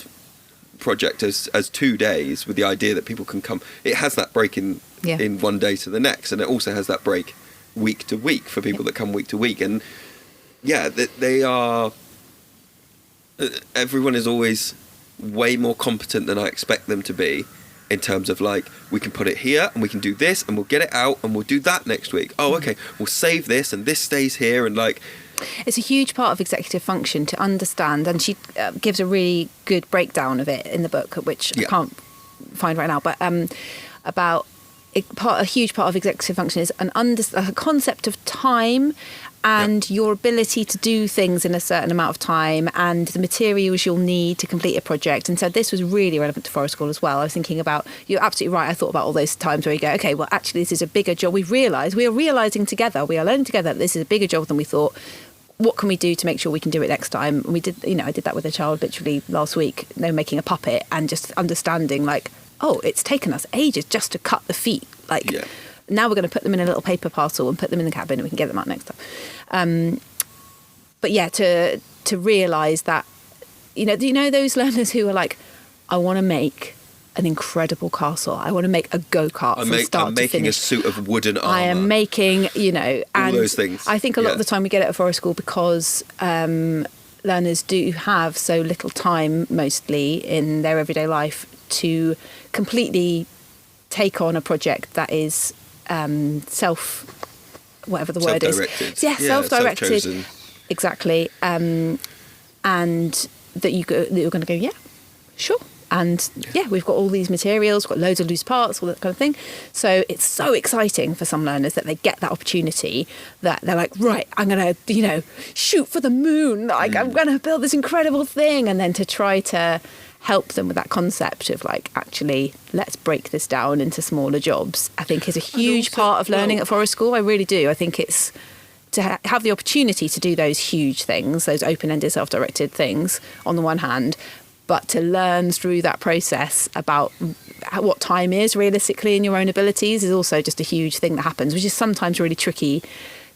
project as 2 days with the idea that people can come, it has that break in one day to the next, and it also has that break week to week for people that come week to week. And they are, everyone is always way more competent than I expect them to be, in terms of like, we can put it here and we can do this and we'll get it out and we'll do that next week. Oh, okay, we'll save this and this stays here. And like, it's a huge part of executive function to understand, and she gives a really good breakdown of it in the book, which I can't find right now, but about a huge part of executive function is a concept of time and your ability to do things in a certain amount of time and the materials you'll need to complete a project. And so this was really relevant to Forest School as well. I was thinking about, you're absolutely right, I thought about all those times where you go, okay, well, actually, this is a bigger job. We are realising together, we are learning together that this is a bigger job than we thought. What can we do to make sure we can do it next time? And we did, I did that with a child literally last week. They were making a puppet and just understanding like, oh, it's taken us ages just to cut the feet. Like, now we're going to put them in a little paper parcel and put them in the cabin and we can get them out next time. But yeah, to realise that, those learners who are like, I want to make an incredible castle. I want to make a go-kart from start to finish. I'm making a suit of wooden armour. I am making, all and those things. I think a lot of the time we get it at Forest School because learners do have so little time mostly in their everyday life to completely take on a project that is whatever the word is. Self-directed. Self-chosen. Exactly. And that you're going to go, yeah, sure. And we've got all these materials, got loads of loose parts, all that kind of thing. So it's so exciting for some learners that they get that opportunity that they're like, right, I'm going to, shoot for the moon. Like, I'm going to build this incredible thing. And then to try to help them with that concept of like, actually, let's break this down into smaller jobs, I think is a huge part of learning at Forest School. I really do. I think it's to have the opportunity to do those huge things, those open-ended, self-directed things on the one hand, but to learn through that process about what time is realistically in your own abilities is also just a huge thing that happens, which is sometimes really tricky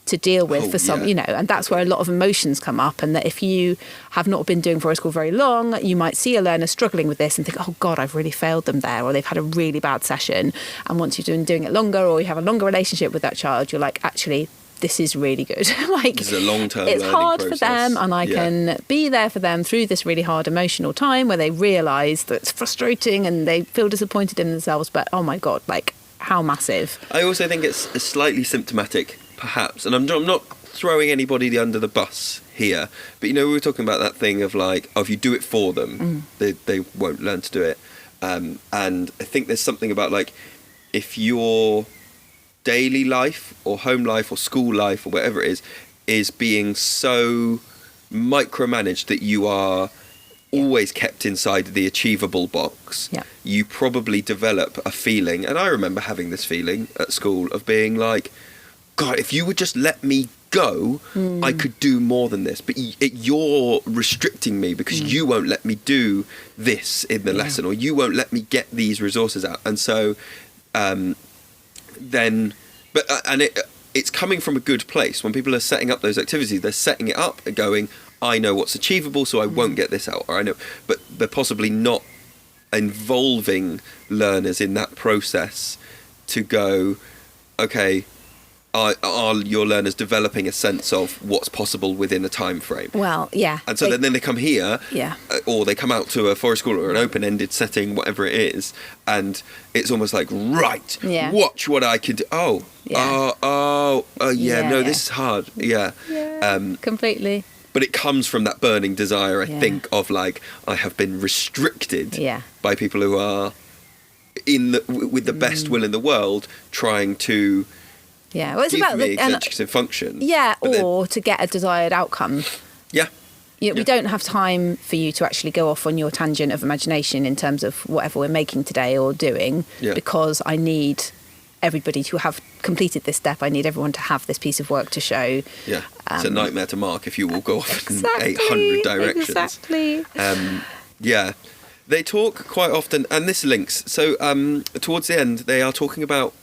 to deal with for some, and that's where a lot of emotions come up. And that if you have not been doing Forest School very long, you might see a learner struggling with this and think, oh God, I've really failed them there, or they've had a really bad session. And once you've been doing it longer, or you have a longer relationship with that child, you're like, actually, this is really good. Like, this is a long-term it's hard process for them, and I can be there for them through this really hard emotional time where they realise that it's frustrating and they feel disappointed in themselves, but oh my God, like, how massive. I also think it's slightly symptomatic, perhaps, and I'm not throwing anybody under the bus here, but we were talking about that thing of like, if you do it for them, they won't learn to do it. And I think there's something about like, if your daily life or home life or school life or whatever it is being so micromanaged that you are always kept inside the achievable box, you probably develop a feeling, and I remember having this feeling at school of being like, God, if you would just let me go, I could do more than this, but you're restricting me because you won't let me do this in the lesson, or you won't let me get these resources out. And so it's coming from a good place. When people are setting up those activities, they're setting it up and going, I know what's achievable, so I won't get this out, or I know, but they're possibly not involving learners in that process to go, okay, are your learners developing a sense of what's possible within a time frame? Well, yeah. And so then they come here, or they come out to a Forest School or an open-ended setting, whatever it is, and it's almost like, right, watch what I can do. This is hard. Completely. But it comes from that burning desire, I think, of like, I have been restricted by people who are with the best will in the world trying to well, it's give about me executive function. Or to get a desired outcome. We don't have time for you to actually go off on your tangent of imagination in terms of whatever we're making today or doing, because I need everybody to have completed this step. I need everyone to have this piece of work to show. It's a nightmare to mark if you will go off in 800 directions. Exactly. They talk quite often, and this links. So towards the end, they are talking about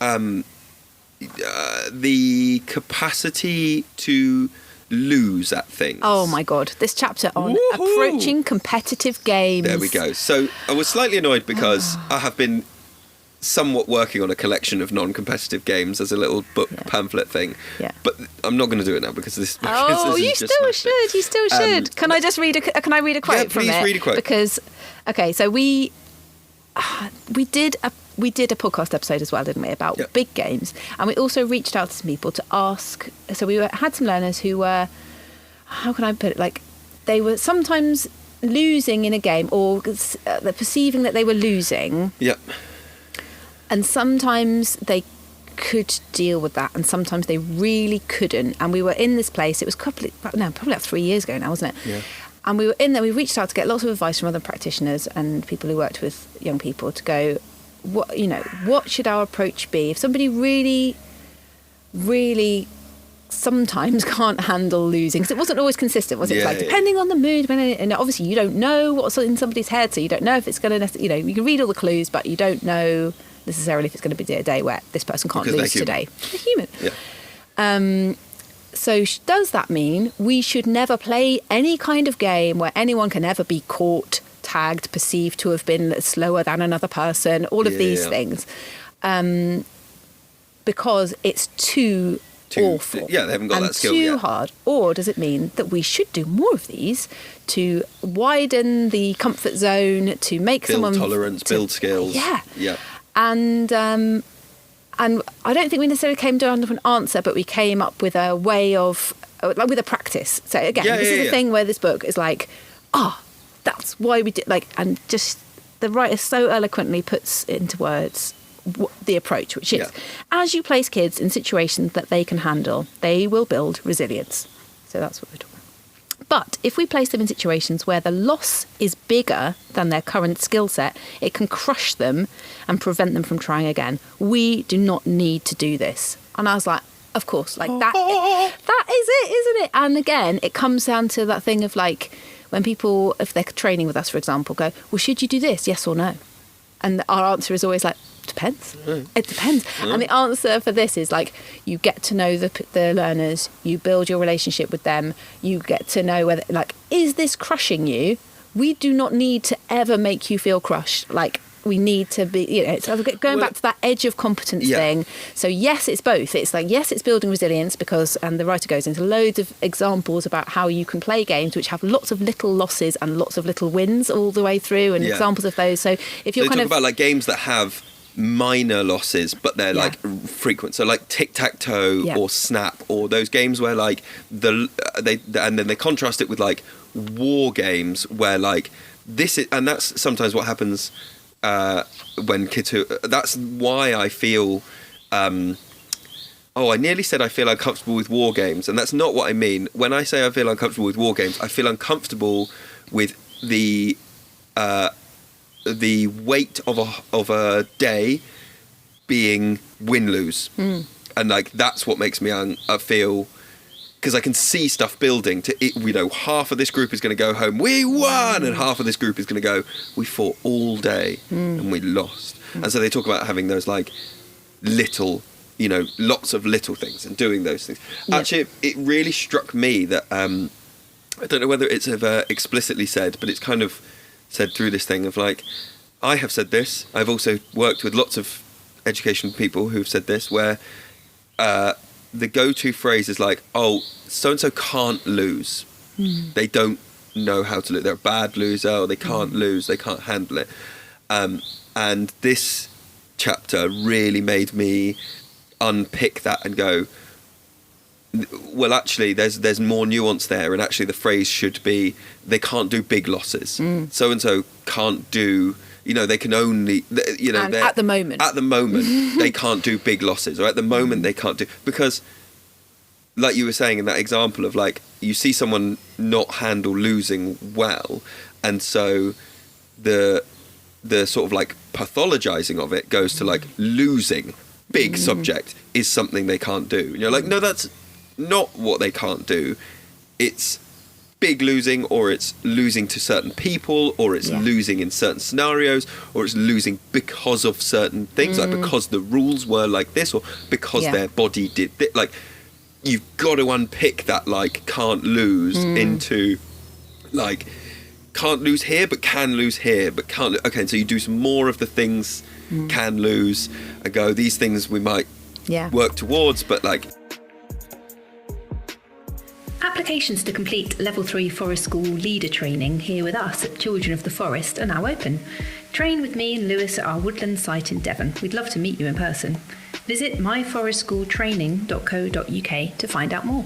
the capacity to lose at things. Oh my God, this chapter on approaching competitive games. There we go. So I was slightly annoyed because I have been somewhat working on a collection of non-competitive games as a little book pamphlet thing, but I'm not going to do it now because this book you still should. Can I just read can I read a quote from it? Please read a quote. Because so we did a podcast episode as well, didn't we, about big games, and we also reached out to some people to ask. So we had some learners who were, how can I put it, like they were sometimes losing in a game, or they're perceiving that they were losing. And sometimes they could deal with that, and sometimes they really couldn't. And we were in this place, it was probably like 3 years ago now, wasn't it? Yeah. And we were in there, we reached out to get lots of advice from other practitioners and people who worked with young people to go, what should our approach be? If somebody really, really sometimes can't handle losing, because it wasn't always consistent, was it? It was like, depending on the mood, and obviously you don't know what's in somebody's head, so you don't know if it's going to, you can read all the clues, but you don't know necessarily if it's going to be a day where this person can't lose today. They're human. Yeah. So does that mean we should never play any kind of game where anyone can ever be caught, tagged, perceived to have been slower than another person, all of these things, because it's too awful. Yeah, they haven't got that skill too yet. hard. Or does it mean that we should do more of these to widen the comfort zone, to make someone... Build tolerance, build skills. Yeah. Yeah. And I don't think we necessarily came down to an answer, but we came up with a way of, like, with a practice. So again, this is the thing where this book is like, that's why we did, like, and just the writer so eloquently puts into words the approach, which is, as you place kids in situations that they can handle, they will build resilience. So that's what we're talking about. But if we place them in situations where the loss is bigger than their current skill set, it can crush them and prevent them from trying again. We do not need to do this. And I was like, of course, like that is it, isn't it? And again, it comes down to that thing of like, when people, if they're training with us, for example, go, well, should you do this? Yes or no? And our answer is always like, depends. It depends. And the answer for this is like, you get to know the learners, you build your relationship with them, you get to know whether, like, is this crushing you? We do not need to ever make you feel crushed. Like, we need to be, it's going back to that edge of competence thing. So yes, it's both. It's like, yes, it's building resilience because, and the writer goes into loads of examples about how you can play games which have lots of little losses and lots of little wins all the way through, and examples of those. So if you're kind of about like games that have minor losses but they're like frequent, so like tic-tac-toe or snap, or those games where like and then they contrast it with like war games where like this is, and that's sometimes what happens when kids that's why I feel I nearly said I feel uncomfortable with war games, and that's not what I mean. When I say I feel uncomfortable with war games, I feel uncomfortable with the weight of a day being win-lose. And like that's what makes me I feel, because I can see stuff building to it, half of this group is going to go home, we won, and half of this group is going to go, we fought all day and we lost. And so they talk about having those like little, lots of little things and doing those things. Actually, it really struck me that I don't know whether it's ever explicitly said, but it's kind of said through this thing of like, I have said this, I've also worked with lots of education people who've said this, where the go-to phrase is like, oh, so-and-so can't lose. They don't know how to lose. They're a bad loser, or they can't lose, they can't handle it. And this chapter really made me unpick that and go, well, actually, there's more nuance there, and actually the phrase should be, they can't do big losses. So-and-so can't do... they can only, and at the moment, they can't do big losses, or at the moment they can't do, because like you were saying in that example of like, you see someone not handle losing well, and so the sort of like pathologizing of it goes to like, losing big subject is something they can't do. And you're like, no, that's not what they can't do. It's big losing, or it's losing to certain people, or it's losing in certain scenarios, or it's losing because of certain things, like because the rules were like this, or because their body did this. Like, you've got to unpick that like can't lose into like can't lose here but can lose here but can't okay, so you do some more of the things can lose and go, these things we might work towards, but like... Applications to complete Level 3 Forest School Leader Training here with us at Children of the Forest are now open. Train with me and Lewis at our woodland site in Devon. We'd love to meet you in person. Visit myforestschooltraining.co.uk to find out more.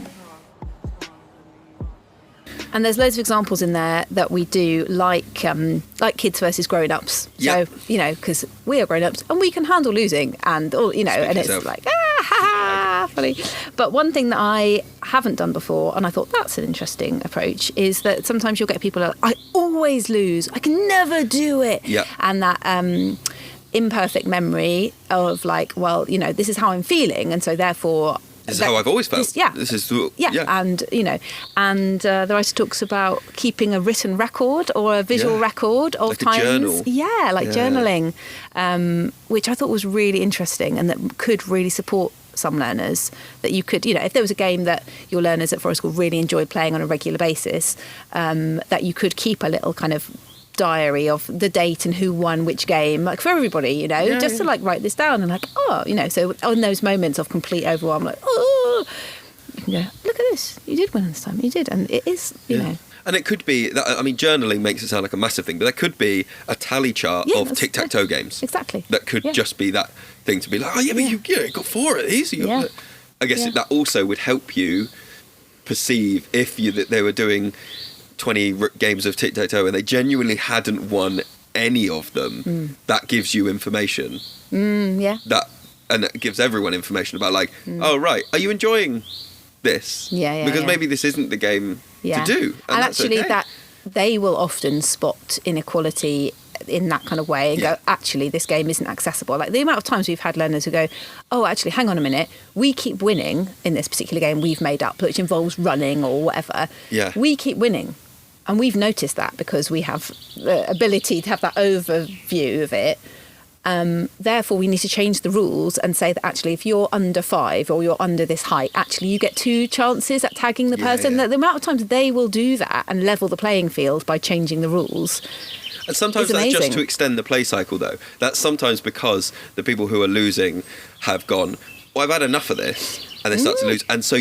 And there's loads of examples in there that we do, like kids versus grown-ups. Yeah. So, because we are grown-ups and we can handle losing and all, and it's like, funny. But one thing that I haven't done before, and I thought that's an interesting approach, is that sometimes you'll get people who are like, I always lose. I can never do it. Yeah. And that imperfect memory of like, well, this is how I'm feeling. And so therefore... This is how I've always felt. This is and the writer talks about keeping a written record or a visual record of like times. A journal. Yeah, like journaling, which I thought was really interesting and that could really support some learners. That you could, if there was a game that your learners at Forest School really enjoyed playing on a regular basis, that you could keep a little kind of diary of the date and who won which game, like for everybody, to like write this down and like, so on those moments of complete overwhelm, like, you can go, look at this, you did win this time, you did, and it is, know. And it could be, journaling makes it sound like a massive thing, but there could be a tally chart of tic-tac-toe games. Exactly. That could just be that thing to be like, you got 4 of these. I guess that also would help you perceive if that they were doing 20 games of tic-tac-toe and they genuinely hadn't won any of them. That gives you information. And that gives everyone information about like, oh right, are you enjoying this? Because maybe this isn't the game to do. And actually that they will often spot inequality in that kind of way and go, actually this game isn't accessible. Like the amount of times we've had learners who go, oh actually hang on a minute, we keep winning in this particular game we've made up, which involves running or whatever. We keep winning. And we've noticed that because we have the ability to have that overview of it. Therefore, we need to change the rules and say that actually, if you're under 5 or you're under this height, actually you get 2 chances at tagging the person. The amount of times they will do that and level the playing field by changing the rules. And sometimes that's just to extend the play cycle, though. That's sometimes because the people who are losing have gone, well, I've had enough of this. And they start to lose, and so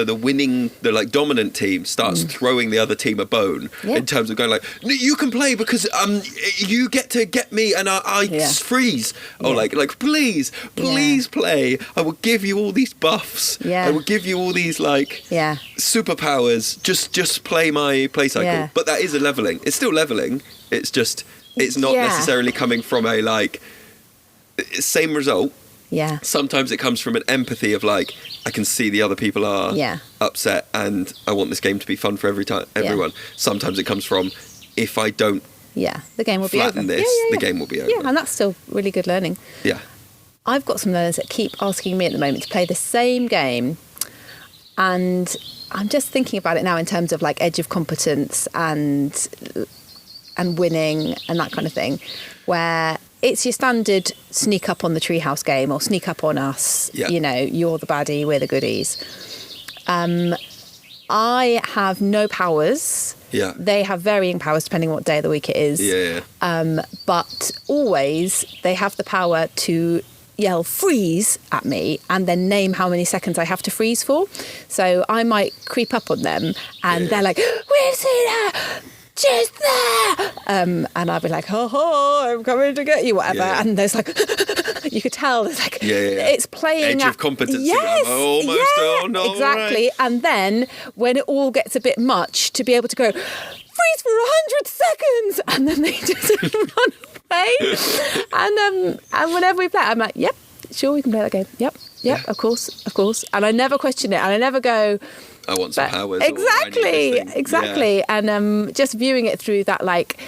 the dominant team starts throwing the other team a bone in terms of going like, no, you can play because you get to get me and I freeze. Or like please play. I will give you all these buffs. I will give you all these superpowers. Just play my play cycle. But that is a leveling. It's still leveling. It's just it's not necessarily coming from a like same result. Sometimes it comes from an empathy of like, I can see the other people are upset and I want this game to be fun for everyone. Sometimes it comes from, if I don't the game will flatten be over. this, the game will be over. Yeah, and that's still really good learning. I've got some learners that keep asking me at the moment to play the same game, and I'm just thinking about it now in terms of like edge of competence and winning and that kind of thing, where it's your standard sneak up on the treehouse game or sneak up on us. You're the baddie, we're the goodies. I have no powers. They have varying powers depending on what day of the week it is. But always they have the power to yell freeze at me and then name how many seconds I have to freeze for. So I might creep up on them and they're like, we've seen her! She's there! And I'll be like, I'm coming to get you, whatever. And there's like, you could tell, there's like, it's playing edge of competency. Yes, exactly. Right. And then when it all gets a bit much, to be able to go, freeze for 100 seconds! And then they just run away. And whenever we play, I'm like, yep, sure, we can play that game. Yep, of course. And I never question it. And I never go, I want some powers. Exactly. Yeah. And just viewing it through that, like,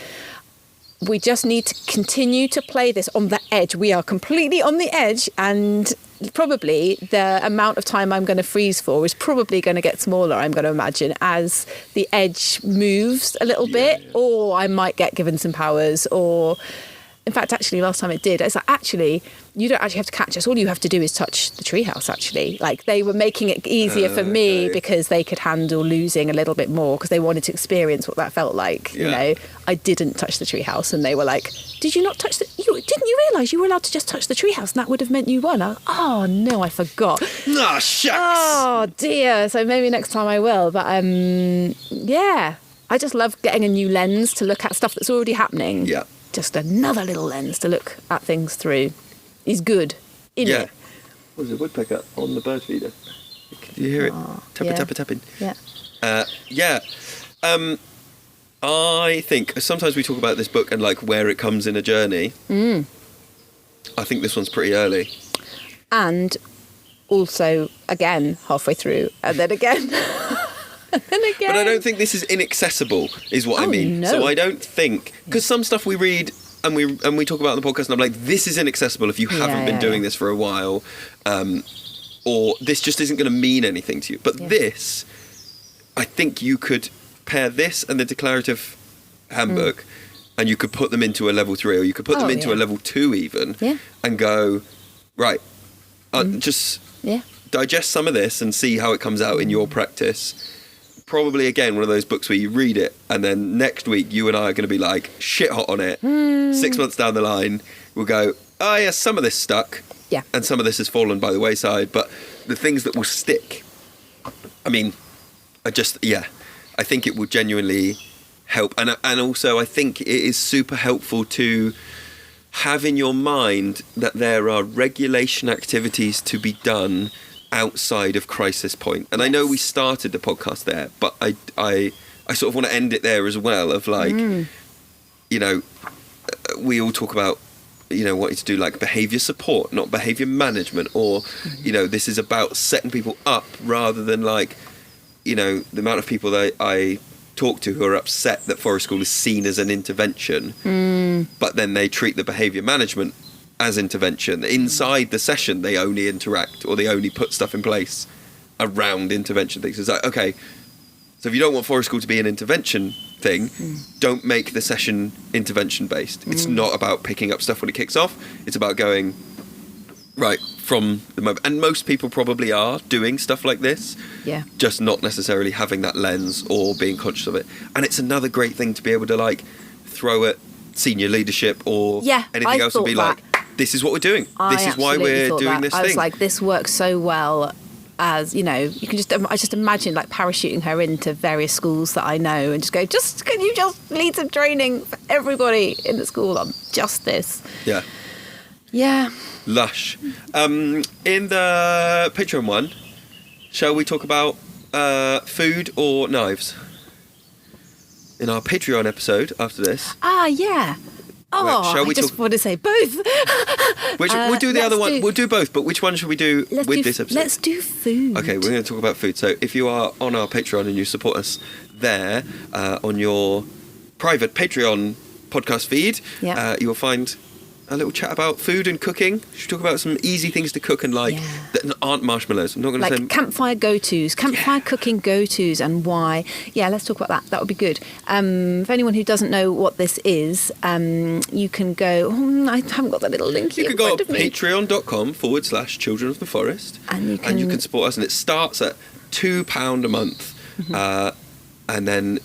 we just need to continue to play this on the edge. We are completely on the edge, and probably the amount of time I'm going to freeze for is probably going to get smaller, I'm going to imagine, as the edge moves a little bit, or I might get given some powers, or... In fact, actually, last time it did, it's like, actually, you don't actually have to catch us. All you have to do is touch the treehouse, actually. Like, they were making it easier for me because they could handle losing a little bit more because they wanted to experience what that felt like. I didn't touch the treehouse and they were like, did you not touch didn't you realise you were allowed to just touch the treehouse and that would have meant you won? Oh, no, I forgot. Oh, shucks. Oh, dear. So maybe next time I will. But, I just love getting a new lens to look at stuff that's already happening. Just another little lens to look at things through is good, isn't it? What was a woodpecker on the bird feeder? Can you hear it? Tapping. Yeah. I think sometimes we talk about this book and like where it comes in a journey. I think this one's pretty early. And also, again, halfway through, and then again. And then again. But I don't think this is inaccessible, is what I mean. No. So I don't think... Because some stuff we read and we talk about on the podcast, and I'm like, this is inaccessible if you haven't been doing this for a while, or this just isn't going to mean anything to you. But this, I think you could pair this and the declarative handbook, and you could put them into a level 3, or you could put them into a level 2 even, and go, right, just digest some of this and see how it comes out in your practice. Probably, again, one of those books where you read it and then next week you and I are going to be like shit hot on it. 6 months down the line, we'll go, oh yeah, some of this stuck. Yeah. And some of this has fallen by the wayside. But the things that will stick, I mean, I think it will genuinely help. And also, I think it is super helpful to have in your mind that there are regulation activities to be done outside of crisis point. And I know we started the podcast there, but I sort of want to end it there as well, of like, you know, we all talk about, you know, wanting to do like behaviour support, not behaviour management, or, you know, this is about setting people up rather than like, you know, the amount of people that I talk to who are upset that Forest School is seen as an intervention, but then they treat the behaviour management as intervention. Inside the session, they only interact, or they only put stuff in place around intervention things. It's like, okay, so if you don't want Forest School to be an intervention thing, don't make the session intervention based. It's not about picking up stuff when it kicks off. It's about going, right, from the moment. And most people probably are doing stuff like this, just not necessarily having that lens or being conscious of it. And it's another great thing to be able to like throw at senior leadership or anything else and be like, this is what we're doing. This is why we're doing this thing. I was like, this works so well. As you know, you can I just imagine like parachuting her into various schools that I know and just go, can you just lead some training for everybody in the school on just this? Yeah. Lush. In the Patreon one, shall we talk about food or knives? In our Patreon episode after this. Yeah. Oh, I just want to say both. We'll do the other one. We'll do both, but which one should we do this episode? Let's do food. Okay, we're going to talk about food. So if you are on our Patreon and you support us there on your private Patreon podcast feed, you will find a little chat about food and cooking. We should talk about some easy things to cook and like that aren't marshmallows. I'm not going to say campfire go-tos, campfire cooking go-tos, and why. Yeah, let's talk about that. That would be good. For anyone who doesn't know what this is, you can go. I haven't got that little link here. You can go to patreon.com/Children of the Forest, and you can support us. And it starts at £2 a month, and then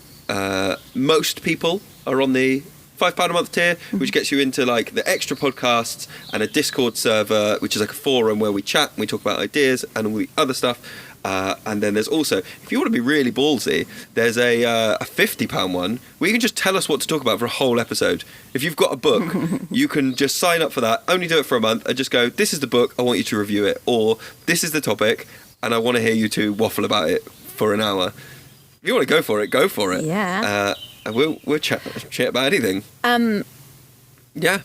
most people are on the £5 a month tier, which gets you into like the extra podcasts and a Discord server, which is like a forum where we chat and we talk about ideas and all the other stuff. And then there's also, if you want to be really ballsy, there's a £50 one where you can just tell us what to talk about for a whole episode. If you've got a book, you can just sign up for that, only do it for a month, and just go, this is the book, I want you to review it, or this is the topic, and I want to hear you two waffle about it for an hour. If you want to go for it, go for it. Yeah. We'll chat about anything.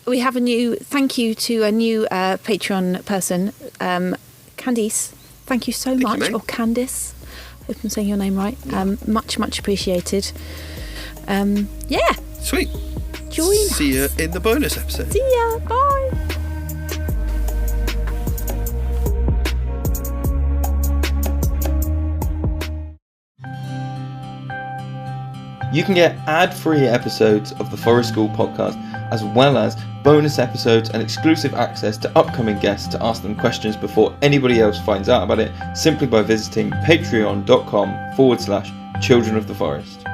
We have thank you to a new Patreon person, Candice. Thank you so much. Or Candice. I hope I'm saying your name right. Much appreciated. Sweet. Join us. See you in the bonus episode. See ya. Bye. You can get ad-free episodes of the Forest School podcast, as well as bonus episodes and exclusive access to upcoming guests to ask them questions before anybody else finds out about it, simply by visiting patreon.com/Children of the Forest.